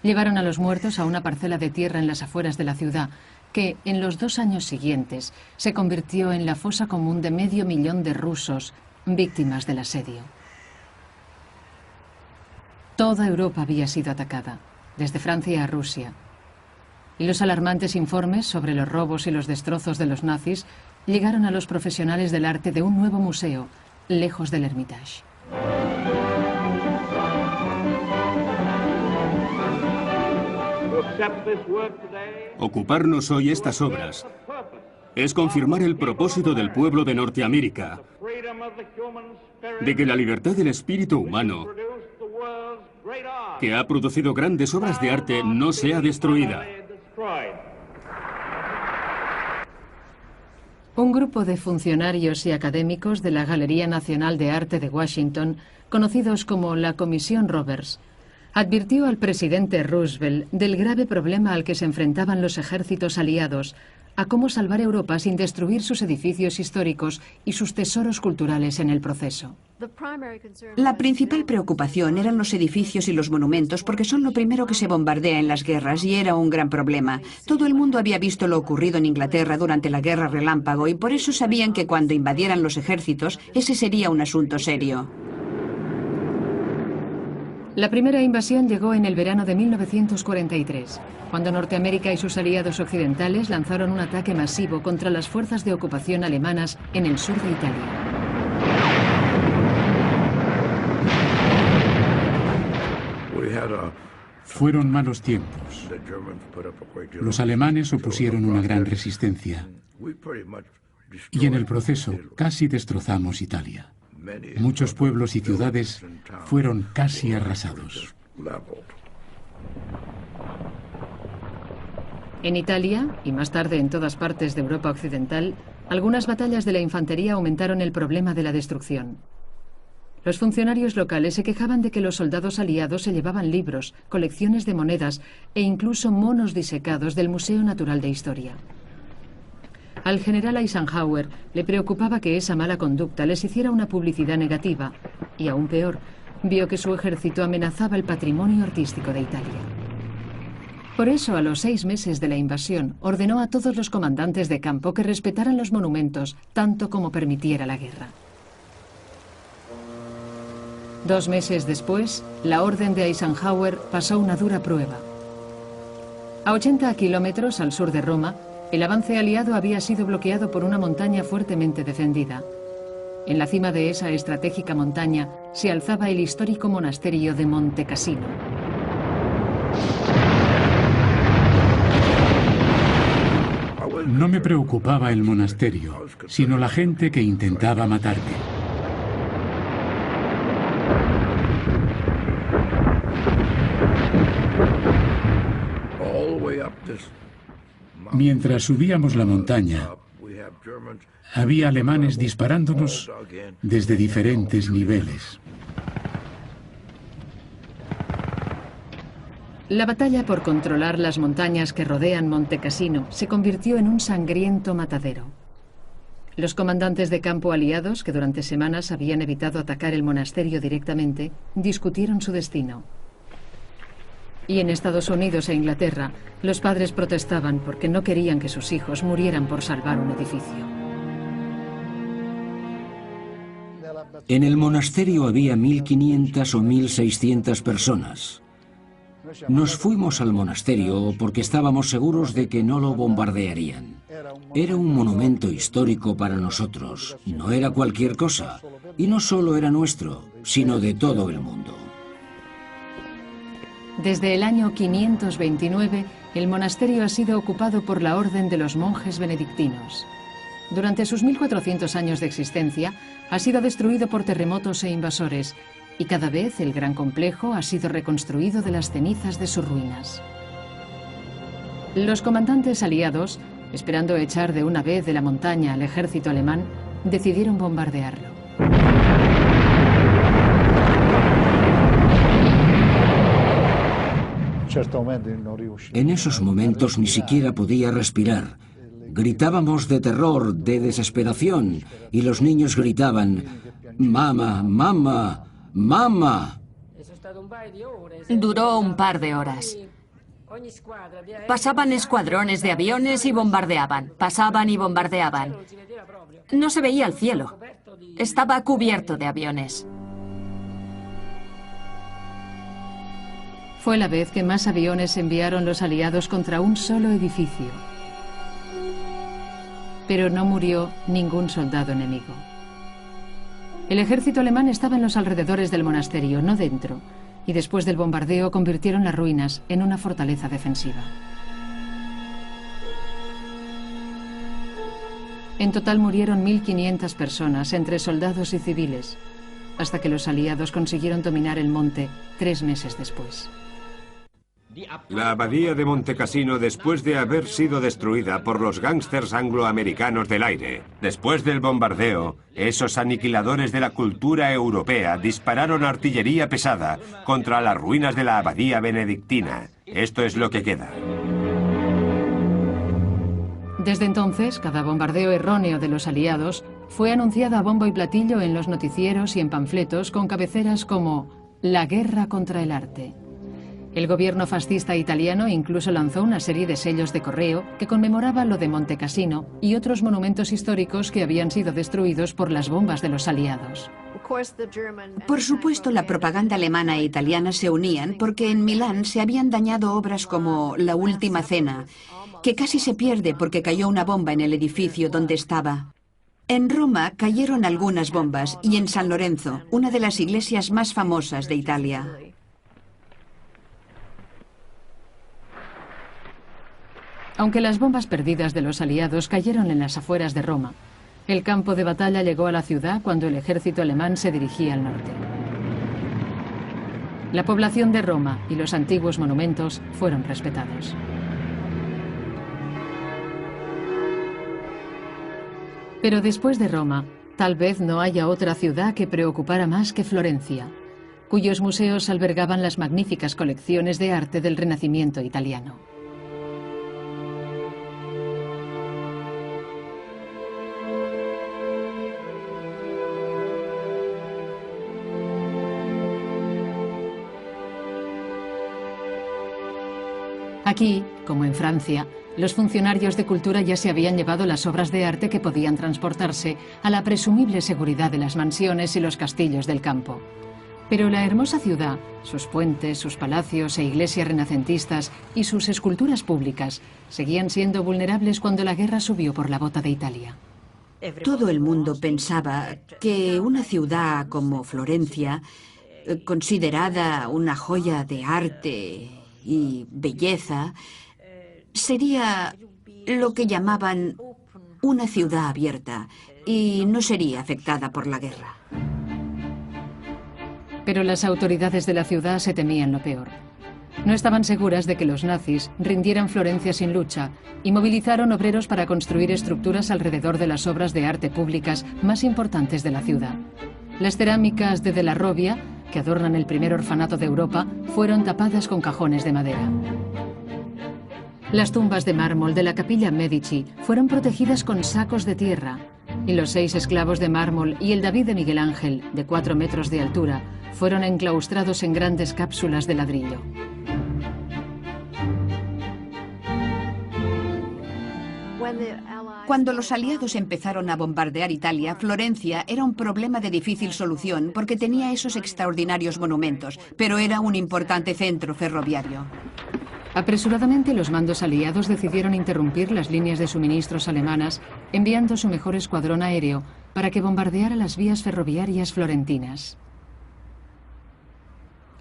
Llevaron a los muertos a una parcela de tierra en las afueras de la ciudad, que en los 2 años siguientes se convirtió en la fosa común de 500.000 de rusos víctimas del asedio. Toda Europa había sido atacada, desde Francia a Rusia, y los alarmantes informes sobre los robos y los destrozos de los nazis llegaron a los profesionales del arte de un nuevo museo, lejos del Hermitage. Ocuparnos hoy estas obras es confirmar el propósito del pueblo de Norteamérica de que la libertad del espíritu humano, que ha producido grandes obras de arte, no sea destruida. Un grupo de funcionarios y académicos de la Galería Nacional de Arte de Washington, conocidos como la Comisión Roberts, advirtió al presidente Roosevelt del grave problema al que se enfrentaban los ejércitos aliados, a cómo salvar Europa sin destruir sus edificios históricos y sus tesoros culturales en el proceso. La principal preocupación eran los edificios y los monumentos porque son lo primero que se bombardea en las guerras y era un gran problema. Todo el mundo había visto lo ocurrido en Inglaterra durante la Guerra Relámpago y por eso sabían que cuando invadieran los ejércitos ese sería un asunto serio. La primera invasión llegó en el verano de 1943, cuando Norteamérica y sus aliados occidentales lanzaron un ataque masivo contra las fuerzas de ocupación alemanas en el sur de Italia. Fueron malos tiempos. Los alemanes opusieron una gran resistencia y en el proceso casi destrozamos Italia. Muchos pueblos y ciudades fueron casi arrasados. En Italia, y más tarde en todas partes de Europa Occidental, algunas batallas de la infantería aumentaron el problema de la destrucción. Los funcionarios locales se quejaban de que los soldados aliados se llevaban libros, colecciones de monedas e incluso monos disecados del Museo Natural de Historia. Al general Eisenhower le preocupaba que esa mala conducta les hiciera una publicidad negativa y, aún peor, vio que su ejército amenazaba el patrimonio artístico de Italia. Por eso, a los 6 meses de la invasión, ordenó a todos los comandantes de campo que respetaran los monumentos tanto como permitiera la guerra. 2 meses después, la orden de Eisenhower pasó una dura prueba. A 80 kilómetros al sur de Roma, el avance aliado había sido bloqueado por una montaña fuertemente defendida. En la cima de esa estratégica montaña se alzaba el histórico monasterio de Monte Cassino. No me preocupaba el monasterio, sino la gente que intentaba matarme. Mientras subíamos la montaña, había alemanes disparándonos desde diferentes niveles. La batalla por controlar las montañas que rodean Monte Cassino se convirtió en un sangriento matadero. Los comandantes de campo aliados, que durante semanas habían evitado atacar el monasterio directamente, discutieron su destino. Y en Estados Unidos e Inglaterra, los padres protestaban porque no querían que sus hijos murieran por salvar un edificio. En el monasterio había 1.500 o 1.600 personas. Nos fuimos al monasterio porque estábamos seguros de que no lo bombardearían. Era un monumento histórico para nosotros, no era cualquier cosa, y no solo era nuestro, sino de todo el mundo. Desde el año 529, el monasterio ha sido ocupado por la Orden de los Monjes Benedictinos. Durante sus 1400 años de existencia, ha sido destruido por terremotos e invasores, y cada vez el gran complejo ha sido reconstruido de las cenizas de sus ruinas. Los comandantes aliados, esperando echar de una vez de la montaña al ejército alemán, decidieron bombardearlo. En esos momentos ni siquiera podía respirar. Gritábamos de terror, de desesperación, y los niños gritaban: «¡Mamá, mamá, mamá!». Duró un par de horas. Pasaban escuadrones de aviones y bombardeaban. Pasaban y bombardeaban. No se veía el cielo. Estaba cubierto de aviones. Fue la vez que más aviones enviaron los aliados contra un solo edificio. Pero no murió ningún soldado enemigo. El ejército alemán estaba en los alrededores del monasterio, no dentro, y después del bombardeo convirtieron las ruinas en una fortaleza defensiva. En total murieron 1.500 personas, entre soldados y civiles, hasta que los aliados consiguieron dominar el monte 3 meses después. La abadía de Monte Cassino, después de haber sido destruida por los gángsters angloamericanos del aire. Después del bombardeo, esos aniquiladores de la cultura europea dispararon artillería pesada contra las ruinas de la abadía benedictina. Esto es lo que queda. Desde entonces, cada bombardeo erróneo de los aliados fue anunciado a bombo y platillo en los noticieros y en panfletos con cabeceras como «La guerra contra el arte». El gobierno fascista italiano incluso lanzó una serie de sellos de correo que conmemoraban lo de Monte Cassino y otros monumentos históricos que habían sido destruidos por las bombas de los aliados. Por supuesto, la propaganda alemana e italiana se unían porque en Milán se habían dañado obras como La Última Cena, que casi se pierde porque cayó una bomba en el edificio donde estaba. En Roma cayeron algunas bombas y en San Lorenzo, una de las iglesias más famosas de Italia. Aunque las bombas perdidas de los aliados cayeron en las afueras de Roma, el campo de batalla llegó a la ciudad cuando el ejército alemán se dirigía al norte. La población de Roma y los antiguos monumentos fueron respetados. Pero después de Roma, tal vez no haya otra ciudad que preocupara más que Florencia, cuyos museos albergaban las magníficas colecciones de arte del Renacimiento italiano. Aquí, como en Francia, los funcionarios de cultura ya se habían llevado las obras de arte que podían transportarse a la presumible seguridad de las mansiones y los castillos del campo. Pero la hermosa ciudad, sus puentes, sus palacios e iglesias renacentistas y sus esculturas públicas seguían siendo vulnerables cuando la guerra subió por la bota de Italia. Todo el mundo pensaba que una ciudad como Florencia, considerada una joya de arte y belleza, sería lo que llamaban una ciudad abierta y no sería afectada por la guerra. Pero las autoridades de la ciudad se temían lo peor. No estaban seguras de que los nazis rindieran Florencia sin lucha y movilizaron obreros para construir estructuras alrededor de las obras de arte públicas más importantes de la ciudad. Las cerámicas de la Robbia, que adornan el primer orfanato de Europa, fueron tapadas con cajones de madera. Las tumbas de mármol de la Capilla Medici fueron protegidas con sacos de tierra, y los 6 esclavos de mármol y el David de Miguel Ángel, de 4 metros de altura, fueron enclaustrados en grandes cápsulas de ladrillo. Cuando los aliados empezaron a bombardear Italia, Florencia era un problema de difícil solución porque tenía esos extraordinarios monumentos, pero era un importante centro ferroviario. Apresuradamente, los mandos aliados decidieron interrumpir las líneas de suministros alemanas, enviando su mejor escuadrón aéreo para que bombardeara las vías ferroviarias florentinas.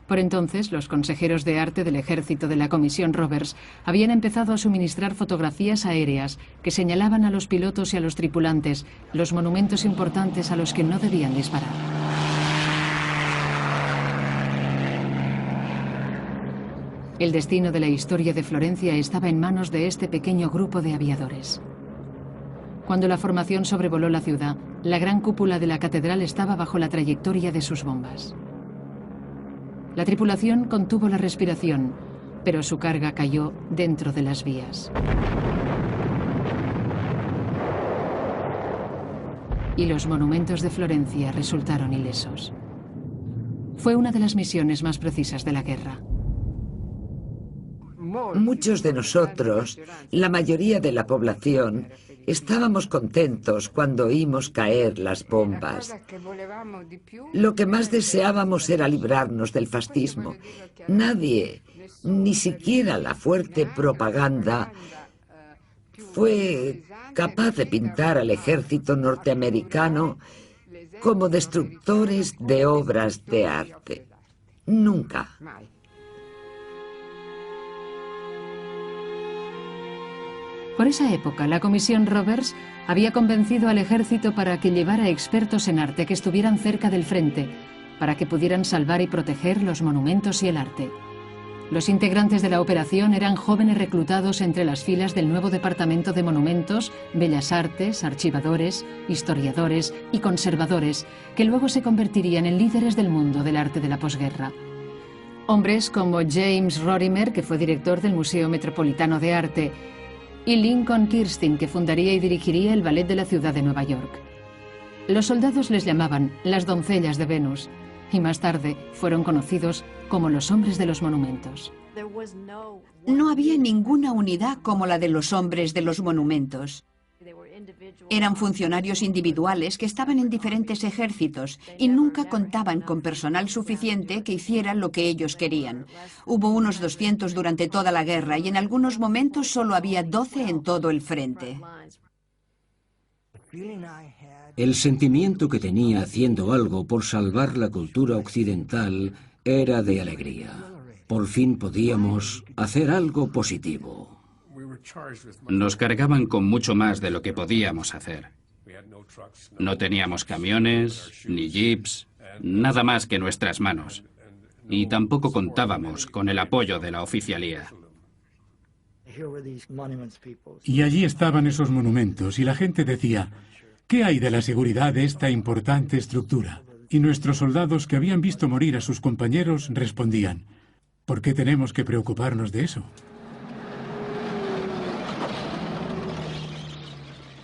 Por entonces, los consejeros de arte del ejército de la Comisión Roberts habían empezado a suministrar fotografías aéreas que señalaban a los pilotos y a los tripulantes los monumentos importantes a los que no debían disparar. El destino de la historia de Florencia estaba en manos de este pequeño grupo de aviadores. Cuando la formación sobrevoló la ciudad, la gran cúpula de la catedral estaba bajo la trayectoria de sus bombas. La tripulación contuvo la respiración, pero su carga cayó dentro de las vías. Y los monumentos de Florencia resultaron ilesos. Fue una de las misiones más precisas de la guerra. Muchos de nosotros, la mayoría de la población, estábamos contentos cuando oímos caer las bombas. Lo que más deseábamos era librarnos del fascismo. Nadie, ni siquiera la fuerte propaganda, fue capaz de pintar al ejército norteamericano como destructores de obras de arte. Nunca. Por esa época, la Comisión Roberts había convencido al ejército para que llevara expertos en arte que estuvieran cerca del frente, para que pudieran salvar y proteger los monumentos y el arte. Los integrantes de la operación eran jóvenes reclutados entre las filas del nuevo Departamento de Monumentos, Bellas Artes, archivadores, historiadores y conservadores, que luego se convertirían en líderes del mundo del arte de la posguerra. Hombres como James Rorimer, que fue director del Museo Metropolitano de Arte, y Lincoln Kirstein, que fundaría y dirigiría el Ballet de la ciudad de Nueva York. Los soldados les llamaban las doncellas de Venus, y más tarde fueron conocidos como los hombres de los monumentos. No había ninguna unidad como la de los hombres de los monumentos. Eran funcionarios individuales que estaban en diferentes ejércitos y nunca contaban con personal suficiente que hiciera lo que ellos querían. Hubo unos 200 durante toda la guerra y en algunos momentos solo había 12 en todo el frente. El sentimiento que tenía haciendo algo por salvar la cultura occidental era de alegría. Por fin podíamos hacer algo positivo. Nos cargaban con mucho más de lo que podíamos hacer. No teníamos camiones, ni jeeps, nada más que nuestras manos. Y tampoco contábamos con el apoyo de la oficialía. Y allí estaban esos monumentos y la gente decía, ¿qué hay de la seguridad de esta importante estructura? Y nuestros soldados que habían visto morir a sus compañeros respondían, ¿por qué tenemos que preocuparnos de eso?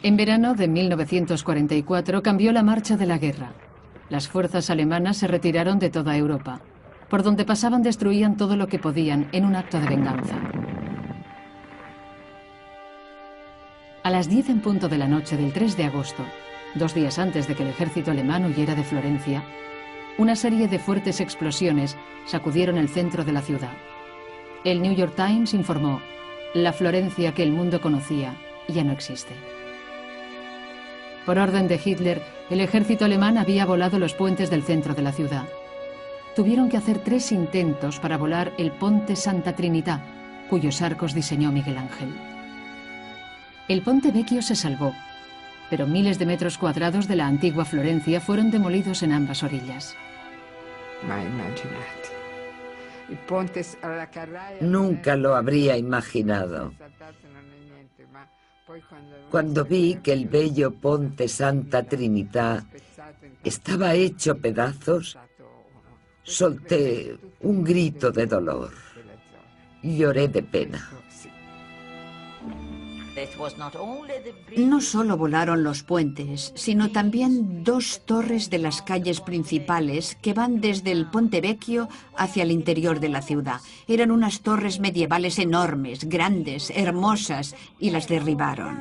En verano de 1944 cambió la marcha de la guerra. Las fuerzas alemanas se retiraron de toda Europa. Por donde pasaban destruían todo lo que podían en un acto de venganza. A las 10 en punto de la noche del 3 de agosto, 2 días antes de que el ejército alemán huyera de Florencia, una serie de fuertes explosiones sacudieron el centro de la ciudad. El New York Times informó, la Florencia que el mundo conocía ya no existe. Por orden de Hitler, el ejército alemán había volado los puentes del centro de la ciudad. Tuvieron que hacer 3 intentos para volar el Ponte Santa Trinità, cuyos arcos diseñó Miguel Ángel. El Ponte Vecchio se salvó, pero miles de metros cuadrados de la antigua Florencia fueron demolidos en ambas orillas. Nunca lo habría imaginado. Cuando vi que el bello Ponte Santa Trinità estaba hecho pedazos, solté un grito de dolor. Lloré de pena. No solo volaron los puentes, sino también 2 torres de las calles principales que van desde el Ponte Vecchio hacia el interior de la ciudad. Eran unas torres medievales enormes, grandes, hermosas, y las derribaron.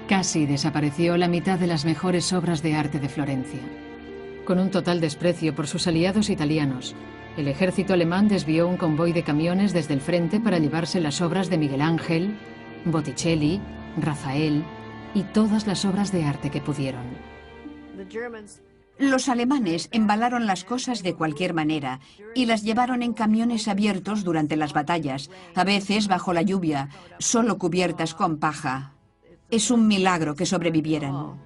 Casi desapareció la mitad de las mejores obras de arte de Florencia. Con un total desprecio por sus aliados italianos, el ejército alemán desvió un convoy de camiones desde el frente para llevarse las obras de Miguel Ángel, Botticelli, Rafael y todas las obras de arte que pudieron. Los alemanes embalaron las cosas de cualquier manera y las llevaron en camiones abiertos durante las batallas, a veces bajo la lluvia, solo cubiertas con paja. Es un milagro que sobrevivieran.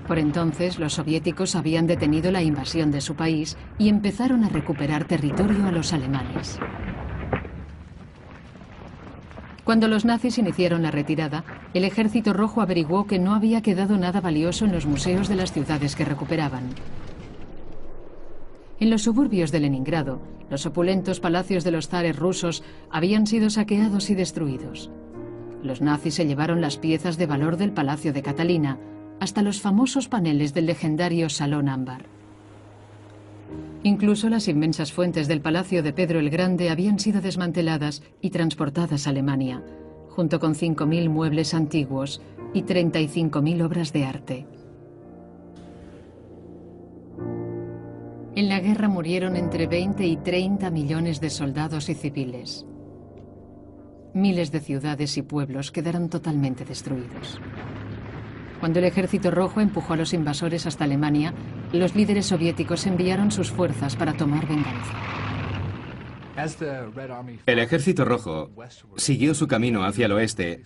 Por entonces, los soviéticos habían detenido la invasión de su país y empezaron a recuperar territorio a los alemanes. Cuando los nazis iniciaron la retirada, el Ejército Rojo averiguó que no había quedado nada valioso en los museos de las ciudades que recuperaban. En los suburbios de Leningrado, los opulentos palacios de los zares rusos habían sido saqueados y destruidos. Los nazis se llevaron las piezas de valor del Palacio de Catalina, hasta los famosos paneles del legendario Salón Ámbar. Incluso las inmensas fuentes del Palacio de Pedro el Grande habían sido desmanteladas y transportadas a Alemania, junto con 5.000 muebles antiguos y 35.000 obras de arte. En la guerra murieron entre 20 y 30 millones de soldados y civiles. Miles de ciudades y pueblos quedaron totalmente destruidos. Cuando el Ejército Rojo empujó a los invasores hasta Alemania, los líderes soviéticos enviaron sus fuerzas para tomar venganza. El Ejército Rojo siguió su camino hacia el oeste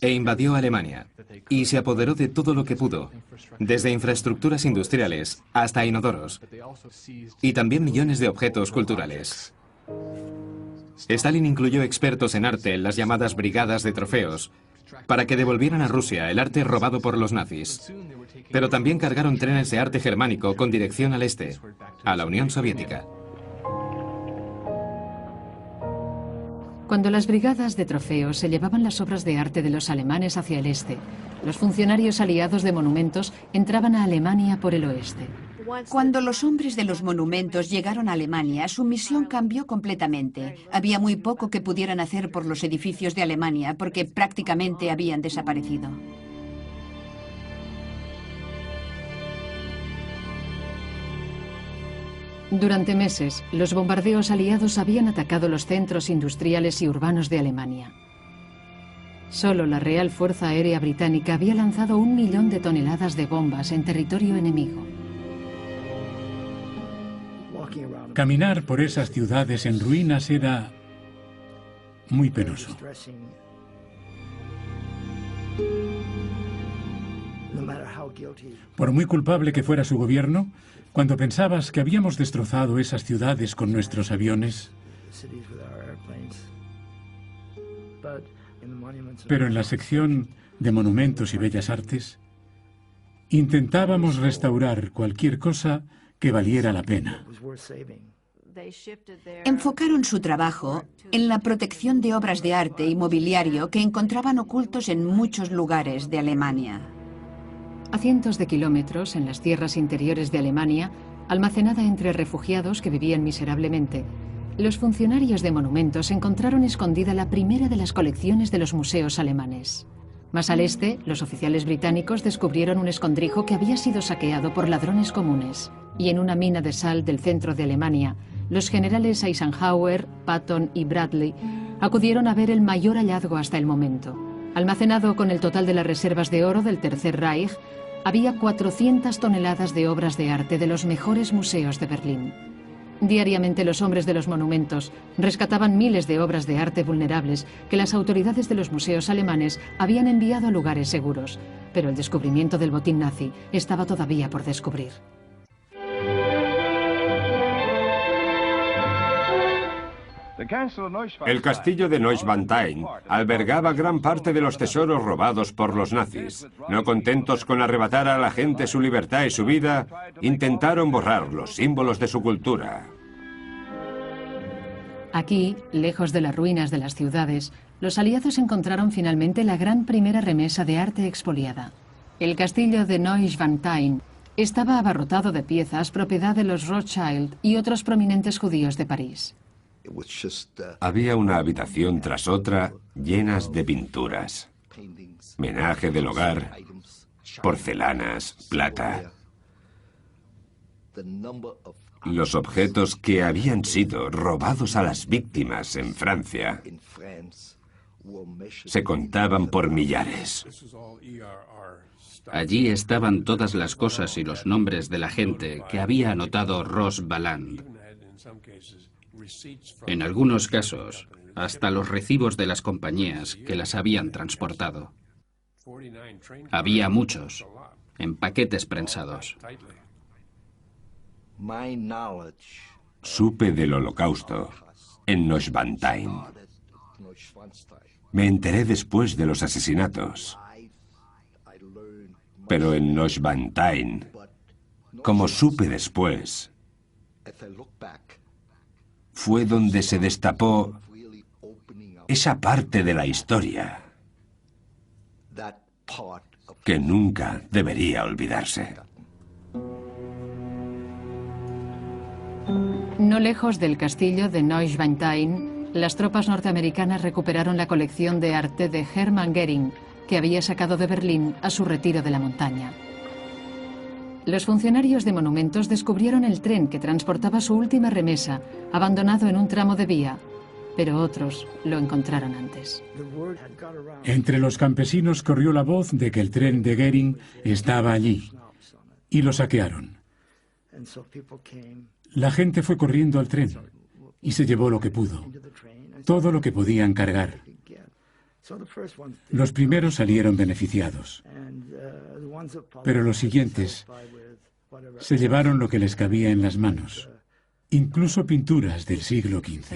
e invadió Alemania y se apoderó de todo lo que pudo, desde infraestructuras industriales hasta inodoros, y también millones de objetos culturales. Stalin incluyó expertos en arte en las llamadas brigadas de trofeos para que devolvieran a Rusia el arte robado por los nazis. Pero también cargaron trenes de arte germánico con dirección al este, a la Unión Soviética. Cuando las brigadas de trofeos se llevaban las obras de arte de los alemanes hacia el este, los funcionarios aliados de monumentos entraban a Alemania por el oeste. Cuando los hombres de los monumentos llegaron a Alemania, su misión cambió completamente. Había muy poco que pudieran hacer por los edificios de Alemania, porque prácticamente habían desaparecido. Durante meses, los bombardeos aliados habían atacado los centros industriales y urbanos de Alemania. Solo la Real Fuerza Aérea Británica había lanzado 1 millón de toneladas de bombas en territorio enemigo. Caminar por esas ciudades en ruinas era muy penoso. Por muy culpable que fuera su gobierno, cuando pensabas que habíamos destrozado esas ciudades con nuestros aviones, pero en la sección de Monumentos y Bellas Artes, intentábamos restaurar cualquier cosa que valiera la pena. Enfocaron su trabajo en la protección de obras de arte y mobiliario que encontraban ocultos en muchos lugares de Alemania. A cientos de kilómetros, en las tierras interiores de Alemania, almacenada entre refugiados que vivían miserablemente, los funcionarios de monumentos encontraron escondida la primera de las colecciones de los museos alemanes. Más al este, los oficiales británicos descubrieron un escondrijo que había sido saqueado por ladrones comunes. Y en una mina de sal del centro de Alemania, los generales Eisenhower, Patton y Bradley acudieron a ver el mayor hallazgo hasta el momento. Almacenado con el total de las reservas de oro del Tercer Reich, había 400 toneladas de obras de arte de los mejores museos de Berlín. Diariamente los hombres de los monumentos rescataban miles de obras de arte vulnerables que las autoridades de los museos alemanes habían enviado a lugares seguros, pero el descubrimiento del botín nazi estaba todavía por descubrir. El castillo de Neuschwanstein albergaba gran parte de los tesoros robados por los nazis. No contentos con arrebatar a la gente su libertad y su vida, intentaron borrar los símbolos de su cultura. Aquí, lejos de las ruinas de las ciudades, los aliados encontraron finalmente la gran primera remesa de arte expoliada. El castillo de Neuschwanstein estaba abarrotado de piezas propiedad de los Rothschild y otros prominentes judíos de París. Había una habitación tras otra llenas de pinturas, menaje del hogar, porcelanas, plata. Los objetos que habían sido robados a las víctimas en Francia se contaban por millares. Allí estaban todas las cosas y los nombres de la gente que había anotado Ross Baland. En algunos casos, hasta los recibos de las compañías que las habían transportado. Había muchos, en paquetes prensados. Supe del Holocausto en Neuschwanstein. Me enteré después de los asesinatos. Pero en Neuschwanstein, como supe después, fue donde se destapó esa parte de la historia que nunca debería olvidarse. No lejos del castillo de Neuschwanstein, las tropas norteamericanas recuperaron la colección de arte de Hermann Göring, que había sacado de Berlín a su retiro de la montaña. Los funcionarios de monumentos descubrieron el tren que transportaba su última remesa, abandonado en un tramo de vía, pero otros lo encontraron antes. Entre los campesinos corrió la voz de que el tren de Goering estaba allí y lo saquearon. La gente fue corriendo al tren y se llevó lo que pudo, todo lo que podían cargar. Los primeros salieron beneficiados, pero los siguientes se llevaron lo que les cabía en las manos, incluso pinturas del siglo XV.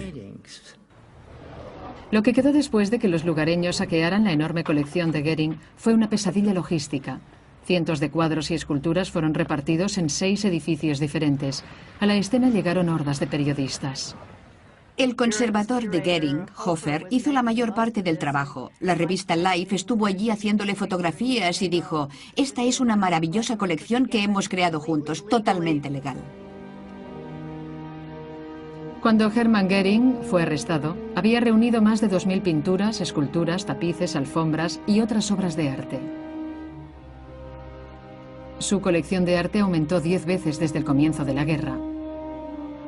Lo que quedó después de que los lugareños saquearan la enorme colección de Goering fue una pesadilla logística. Cientos de cuadros y esculturas fueron repartidos en 6 edificios diferentes. A la escena llegaron hordas de periodistas. El conservador de Goering, Hofer, hizo la mayor parte del trabajo. La revista Life estuvo allí haciéndole fotografías y dijo: «Esta es una maravillosa colección que hemos creado juntos, totalmente legal». Cuando Hermann Goering fue arrestado, había reunido más de 2000 pinturas, esculturas, tapices, alfombras y otras obras de arte. Su colección de arte aumentó 10 veces desde el comienzo de la guerra.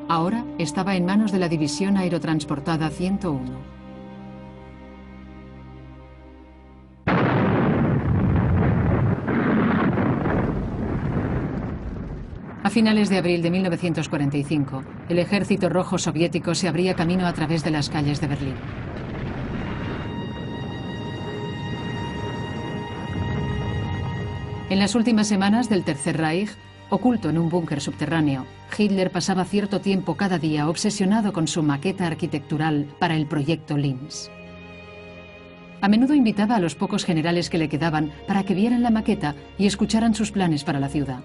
Ahora estaba en manos de la División Aerotransportada 101. A finales de abril de 1945, el Ejército Rojo Soviético se abría camino a través de las calles de Berlín. En las últimas semanas del Tercer Reich, oculto en un búnker subterráneo, Hitler pasaba cierto tiempo cada día obsesionado con su maqueta arquitectural para el proyecto Linz. A menudo invitaba a los pocos generales que le quedaban para que vieran la maqueta y escucharan sus planes para la ciudad.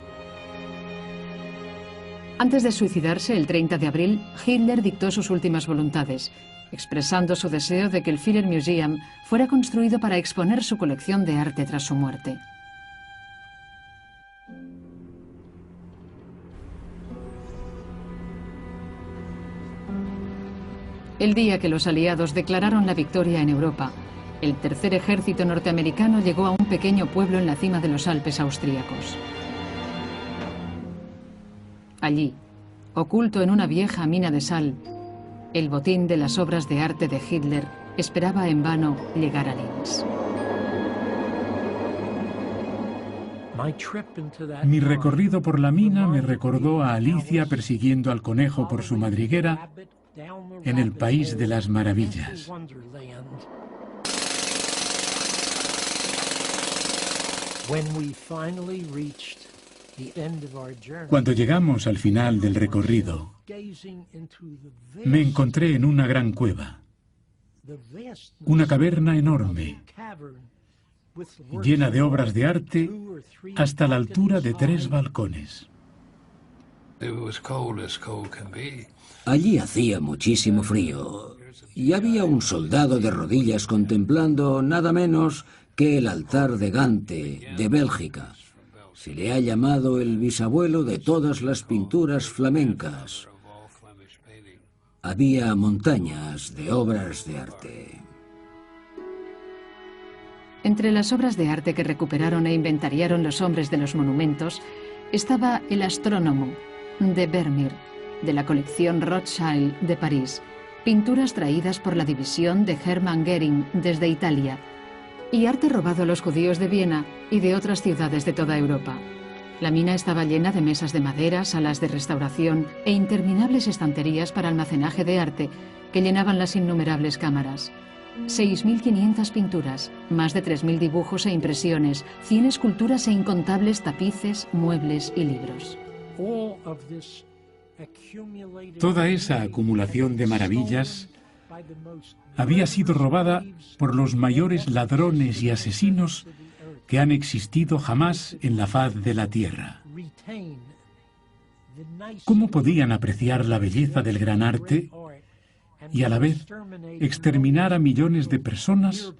Antes de suicidarse el 30 de abril, Hitler dictó sus últimas voluntades, expresando su deseo de que el Führer Museum fuera construido para exponer su colección de arte tras su muerte. El día que los aliados declararon la victoria en Europa, el tercer ejército norteamericano llegó a un pequeño pueblo en la cima de los Alpes austríacos. Allí, oculto en una vieja mina de sal, el botín de las obras de arte de Hitler esperaba en vano llegar a Linz. Mi recorrido por la mina me recordó a Alicia persiguiendo al conejo por su madriguera en el País de las Maravillas. Cuando llegamos al final del recorrido, me encontré en una gran cueva, una caverna enorme, llena de obras de arte hasta la altura de 3 balcones. Allí hacía muchísimo frío y había un soldado de rodillas contemplando nada menos que el altar de Gante, de Bélgica. Se le ha llamado el bisabuelo de todas las pinturas flamencas. Había montañas de obras de arte. Entre las obras de arte que recuperaron e inventariaron los hombres de los monumentos estaba El Astrónomo, de Vermeer, de la colección Rothschild de París, pinturas traídas por la división de Hermann Goering desde Italia, y arte robado a los judíos de Viena y de otras ciudades de toda Europa. La mina estaba llena de mesas de madera, salas de restauración e interminables estanterías para almacenaje de arte que llenaban las innumerables cámaras. 6.500 pinturas, más de 3.000 dibujos e impresiones, 100 esculturas e incontables tapices, muebles y libros. Toda esa acumulación de maravillas había sido robada por los mayores ladrones y asesinos que han existido jamás en la faz de la tierra. ¿Cómo podían apreciar la belleza del gran arte y a la vez exterminar a millones de personas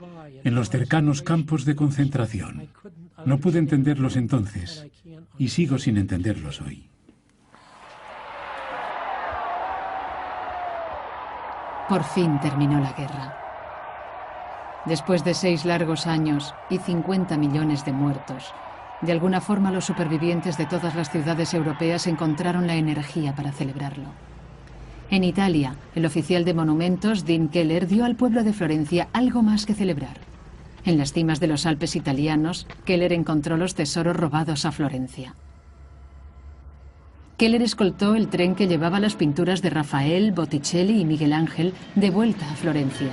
en los cercanos campos de concentración? No pude entenderlos entonces y sigo sin entenderlos hoy. Por fin terminó la guerra. Después de 6 largos años y 50 millones de muertos, de alguna forma los supervivientes de todas las ciudades europeas encontraron la energía para celebrarlo. En Italia, el oficial de monumentos, Dean Keller, dio al pueblo de Florencia algo más que celebrar. En las cimas de los Alpes italianos, Keller encontró los tesoros robados a Florencia. Keller escoltó el tren que llevaba las pinturas de Rafael, Botticelli y Miguel Ángel de vuelta a Florencia.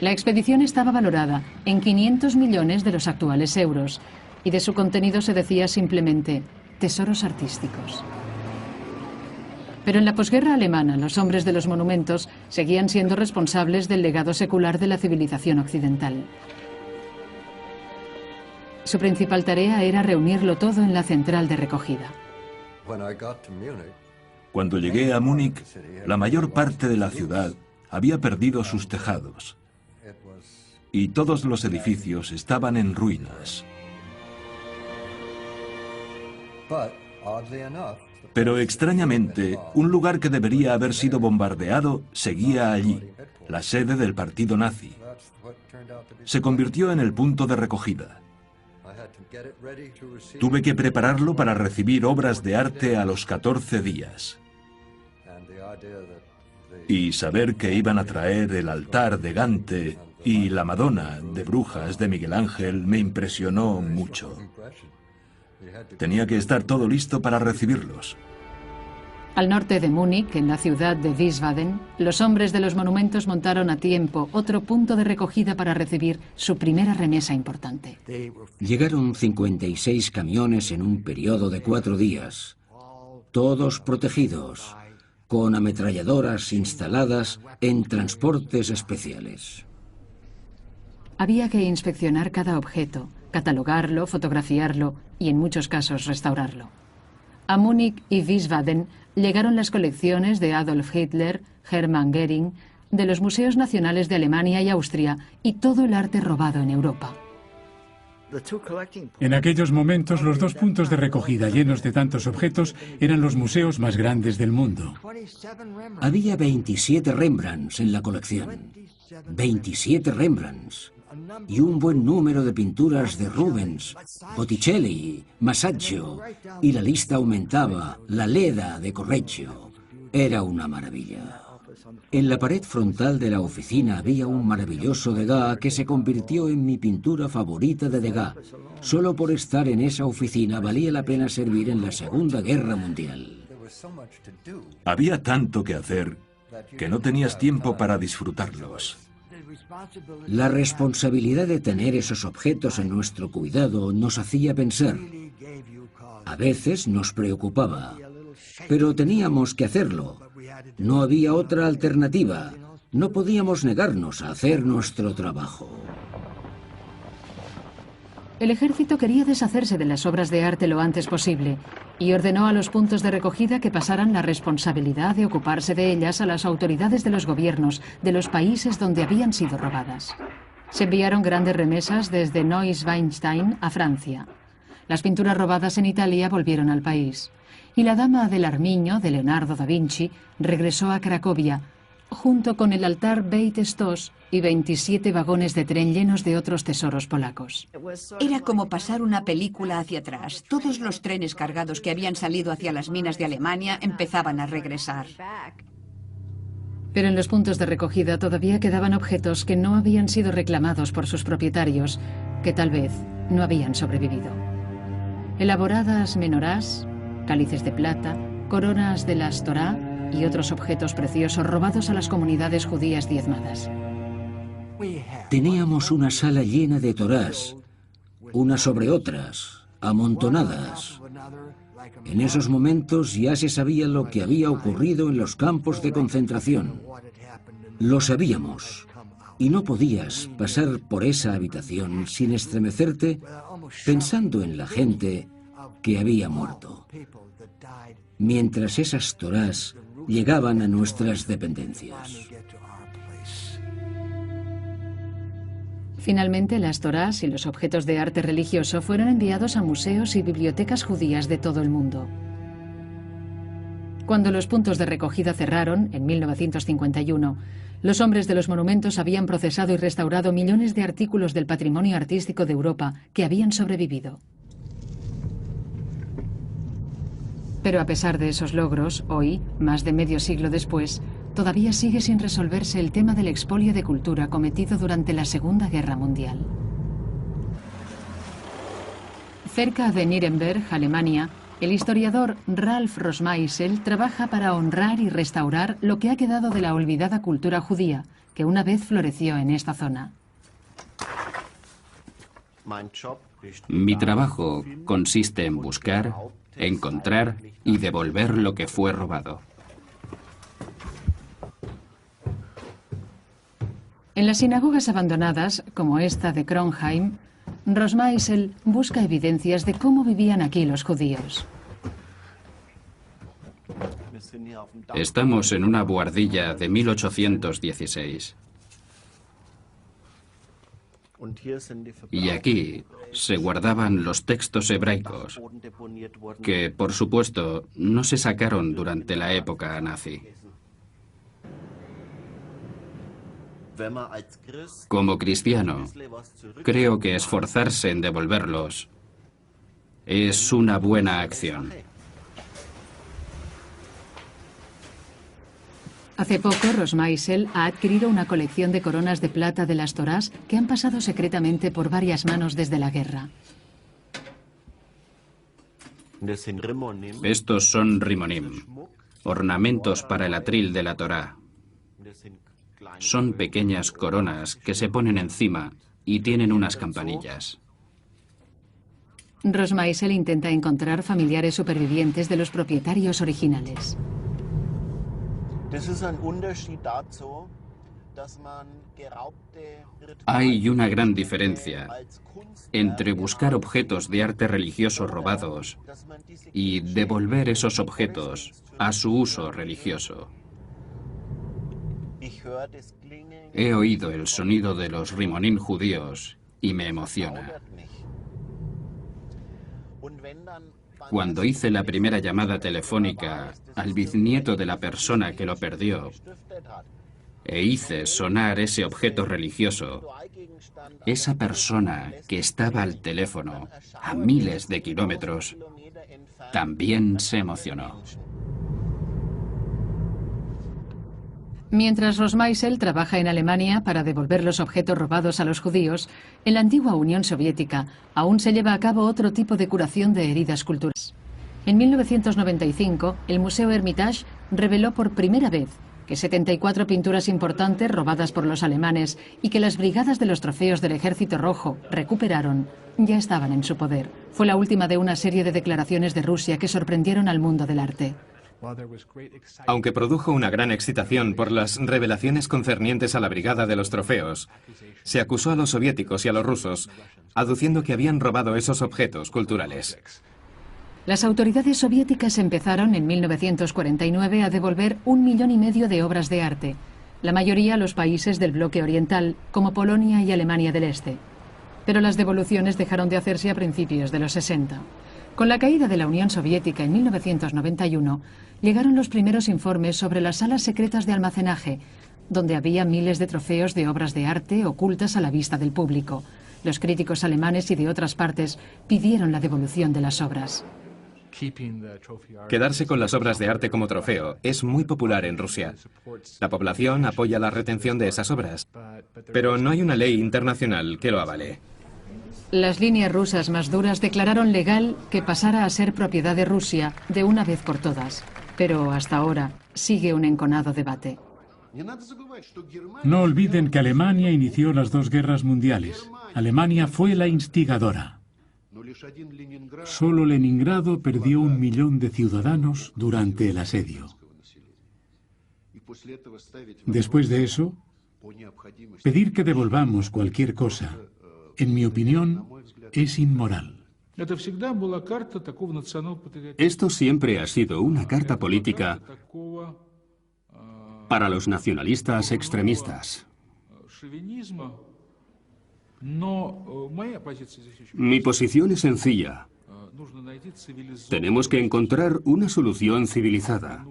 La expedición estaba valorada en 500 millones de los actuales euros y de su contenido se decía simplemente tesoros artísticos. Pero en la posguerra alemana, los hombres de los monumentos seguían siendo responsables del legado secular de la civilización occidental. Su principal tarea era reunirlo todo en la central de recogida. Cuando llegué a Múnich, la mayor parte de la ciudad había perdido sus tejados y todos los edificios estaban en ruinas. Pero extrañamente, un lugar que debería haber sido bombardeado seguía allí, la sede del partido nazi. Se convirtió en el punto de recogida. Tuve que prepararlo para recibir obras de arte a los 14 días. Y saber que iban a traer el altar de Gante y la Madonna de Brujas de Miguel Ángel me impresionó mucho. Tenía que estar todo listo para recibirlos. Al norte de Múnich, en la ciudad de Wiesbaden, los hombres de los monumentos montaron a tiempo otro punto de recogida para recibir su primera remesa importante. Llegaron 56 camiones en un periodo de 4 días, todos protegidos, con ametralladoras instaladas en transportes especiales. Había que inspeccionar cada objeto, catalogarlo, fotografiarlo y, en muchos casos, restaurarlo. A Múnich y Wiesbaden llegaron las colecciones de Adolf Hitler, Hermann Göring, de los museos nacionales de Alemania y Austria y todo el arte robado en Europa. En aquellos momentos, los 2 puntos de recogida llenos de tantos objetos eran los museos más grandes del mundo. Había 27 Rembrandts en la colección. 27 Rembrandts. Y un buen número de pinturas de Rubens, Botticelli, Masaccio, y la lista aumentaba, la Leda de Correggio. Era una maravilla. En la pared frontal de la oficina había un maravilloso Degas que se convirtió en mi pintura favorita de Degas. Solo por estar en esa oficina valía la pena servir en la Segunda Guerra Mundial. Había tanto que hacer que no tenías tiempo para disfrutarlos. La responsabilidad de tener esos objetos en nuestro cuidado nos hacía pensar. A veces nos preocupaba, pero teníamos que hacerlo. No había otra alternativa. No podíamos negarnos a hacer nuestro trabajo. El ejército quería deshacerse de las obras de arte lo antes posible y ordenó a los puntos de recogida que pasaran la responsabilidad de ocuparse de ellas a las autoridades de los gobiernos de los países donde habían sido robadas. Se enviaron grandes remesas desde Neuschwanstein a Francia. Las pinturas robadas en Italia volvieron al país. Y la Dama del Armiño, de Leonardo da Vinci, regresó a Cracovia, junto con el altar Beit Stos y 27 vagones de tren llenos de otros tesoros polacos. Era como pasar una película hacia atrás. Todos los trenes cargados que habían salido hacia las minas de Alemania empezaban a regresar. Pero en los puntos de recogida todavía quedaban objetos que no habían sido reclamados por sus propietarios, que tal vez no habían sobrevivido. Elaboradas menorás, cálices de plata, coronas de las Torá y otros objetos preciosos robados a las comunidades judías diezmadas. Teníamos una sala llena de torás, unas sobre otras, amontonadas. En esos momentos ya se sabía lo que había ocurrido en los campos de concentración. Lo sabíamos, y no podías pasar por esa habitación sin estremecerte pensando en la gente que había muerto, mientras esas torás llegaban a nuestras dependencias. Finalmente, las torás y los objetos de arte religioso fueron enviados a museos y bibliotecas judías de todo el mundo. Cuando los puntos de recogida cerraron, en 1951, los hombres de los monumentos habían procesado y restaurado millones de artículos del patrimonio artístico de Europa que habían sobrevivido. Pero a pesar de esos logros, hoy, más de medio siglo después, todavía sigue sin resolverse el tema del expolio de cultura cometido durante la Segunda Guerra Mundial. Cerca de Nuremberg, Alemania, el historiador Ralf Rosmeisel trabaja para honrar y restaurar lo que ha quedado de la olvidada cultura judía, que una vez floreció en esta zona. Mi trabajo consiste en buscar, encontrar y devolver lo que fue robado. En las sinagogas abandonadas, como esta de Kronheim, Rosmeisel busca evidencias de cómo vivían aquí los judíos. Estamos en una buhardilla de 1816. Y aquí se guardaban los textos hebraicos, que, por supuesto, no se sacaron durante la época nazi. Como cristiano, creo que esforzarse en devolverlos es una buena acción. Hace poco, Rosmeisel ha adquirido una colección de coronas de plata de las Torás que han pasado secretamente por varias manos desde la guerra. Estos son rimonim, ornamentos para el atril de la Torá. Son pequeñas coronas que se ponen encima y tienen unas campanillas. Rosmeisel intenta encontrar familiares supervivientes de los propietarios originales. Hay una gran diferencia entre buscar objetos de arte religioso robados y devolver esos objetos a su uso religioso. He oído el sonido de los rimonín judíos y me emociona. Cuando hice la primera llamada telefónica al bisnieto de la persona que lo perdió e hice sonar ese objeto religioso, esa persona que estaba al teléfono a miles de kilómetros también se emocionó. Mientras Rosmeisel trabaja en Alemania para devolver los objetos robados a los judíos, en la antigua Unión Soviética aún se lleva a cabo otro tipo de curación de heridas culturales. En 1995, el Museo Hermitage reveló por primera vez que 74 pinturas importantes robadas por los alemanes y que las brigadas de los trofeos del Ejército Rojo recuperaron, ya estaban en su poder. Fue la última de una serie de declaraciones de Rusia que sorprendieron al mundo del arte. Aunque produjo una gran excitación por las revelaciones concernientes a la Brigada de los Trofeos, se acusó a los soviéticos y a los rusos, aduciendo que habían robado esos objetos culturales. Las autoridades soviéticas empezaron en 1949 a devolver 1,5 millones de obras de arte, la mayoría a los países del bloque oriental, como Polonia y Alemania del Este. Pero las devoluciones dejaron de hacerse a principios de los 60. Con la caída de la Unión Soviética en 1991, llegaron los primeros informes sobre las salas secretas de almacenaje, donde había miles de trofeos de obras de arte ocultas a la vista del público. Los críticos alemanes y de otras partes pidieron la devolución de las obras. Quedarse con las obras de arte como trofeo es muy popular en Rusia. La población apoya la retención de esas obras, pero no hay una ley internacional que lo avale. Las líneas rusas más duras declararon legal que pasara a ser propiedad de Rusia de una vez por todas. Pero hasta ahora sigue un enconado debate. No olviden que Alemania inició las dos guerras mundiales. Alemania fue la instigadora. Solo Leningrado perdió 1 millón de ciudadanos durante el asedio. Después de eso, pedir que devolvamos cualquier cosa, en mi opinión, es inmoral. Esto siempre ha sido una carta política para los nacionalistas extremistas. Mi posición es sencilla. Tenemos que encontrar una solución civilizada.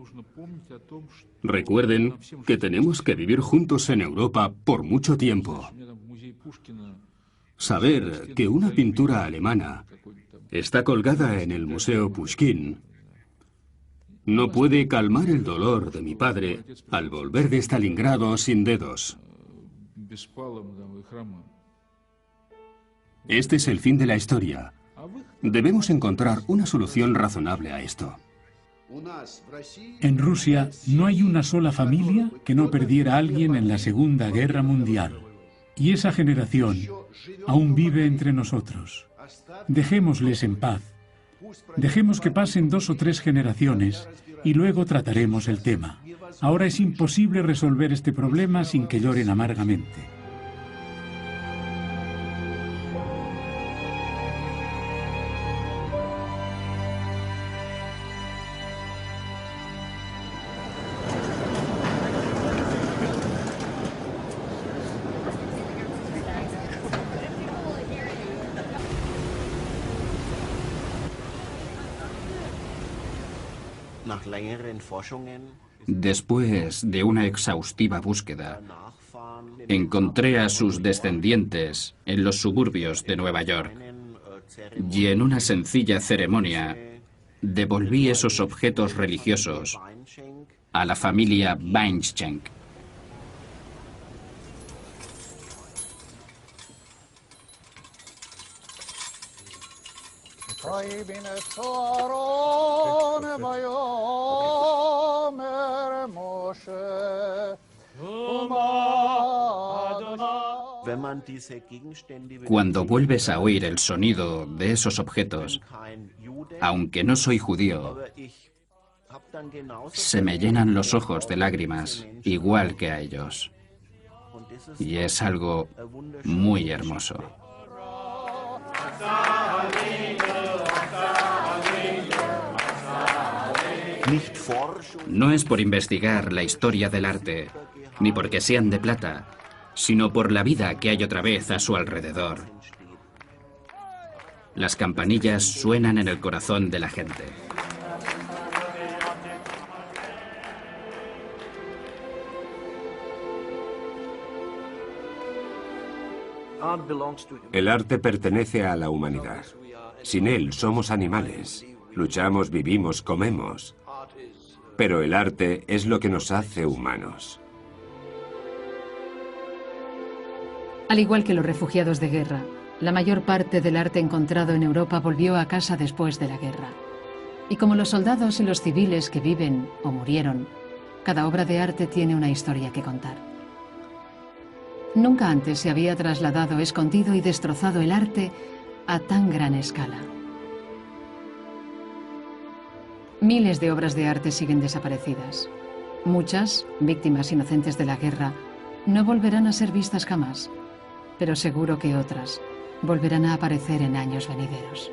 Recuerden que tenemos que vivir juntos en Europa por mucho tiempo. Saber que una pintura alemana está colgada en el Museo Pushkin no puede calmar el dolor de mi padre al volver de Stalingrado sin dedos. Este es el fin de la historia. Debemos encontrar una solución razonable a esto. En Rusia no hay una sola familia que no perdiera a alguien en la Segunda Guerra Mundial. Y esa generación aún vive entre nosotros. Dejémosles en paz. Dejemos que pasen 2 o 3 generaciones y luego trataremos el tema. Ahora es imposible resolver este problema sin que lloren amargamente. Después de una exhaustiva búsqueda, encontré a sus descendientes en los suburbios de Nueva York y en una sencilla ceremonia devolví esos objetos religiosos a la familia Weinschenk. Cuando vuelves a oír el sonido de esos objetos, aunque no soy judío, se me llenan los ojos de lágrimas, igual que a ellos. Y es algo muy hermoso. No es por investigar la historia del arte, ni porque sean de plata, sino por la vida que hay otra vez a su alrededor. Las campanillas suenan en el corazón de la gente. El arte pertenece a la humanidad. Sin él somos animales. Luchamos, vivimos, comemos. Pero el arte es lo que nos hace humanos. Al igual que los refugiados de guerra, la mayor parte del arte encontrado en Europa volvió a casa después de la guerra. Y como los soldados y los civiles que viven o murieron, cada obra de arte tiene una historia que contar. Nunca antes se había trasladado, escondido y destrozado el arte a tan gran escala. Miles de obras de arte siguen desaparecidas. Muchas, víctimas inocentes de la guerra, no volverán a ser vistas jamás, pero seguro que otras volverán a aparecer en años venideros.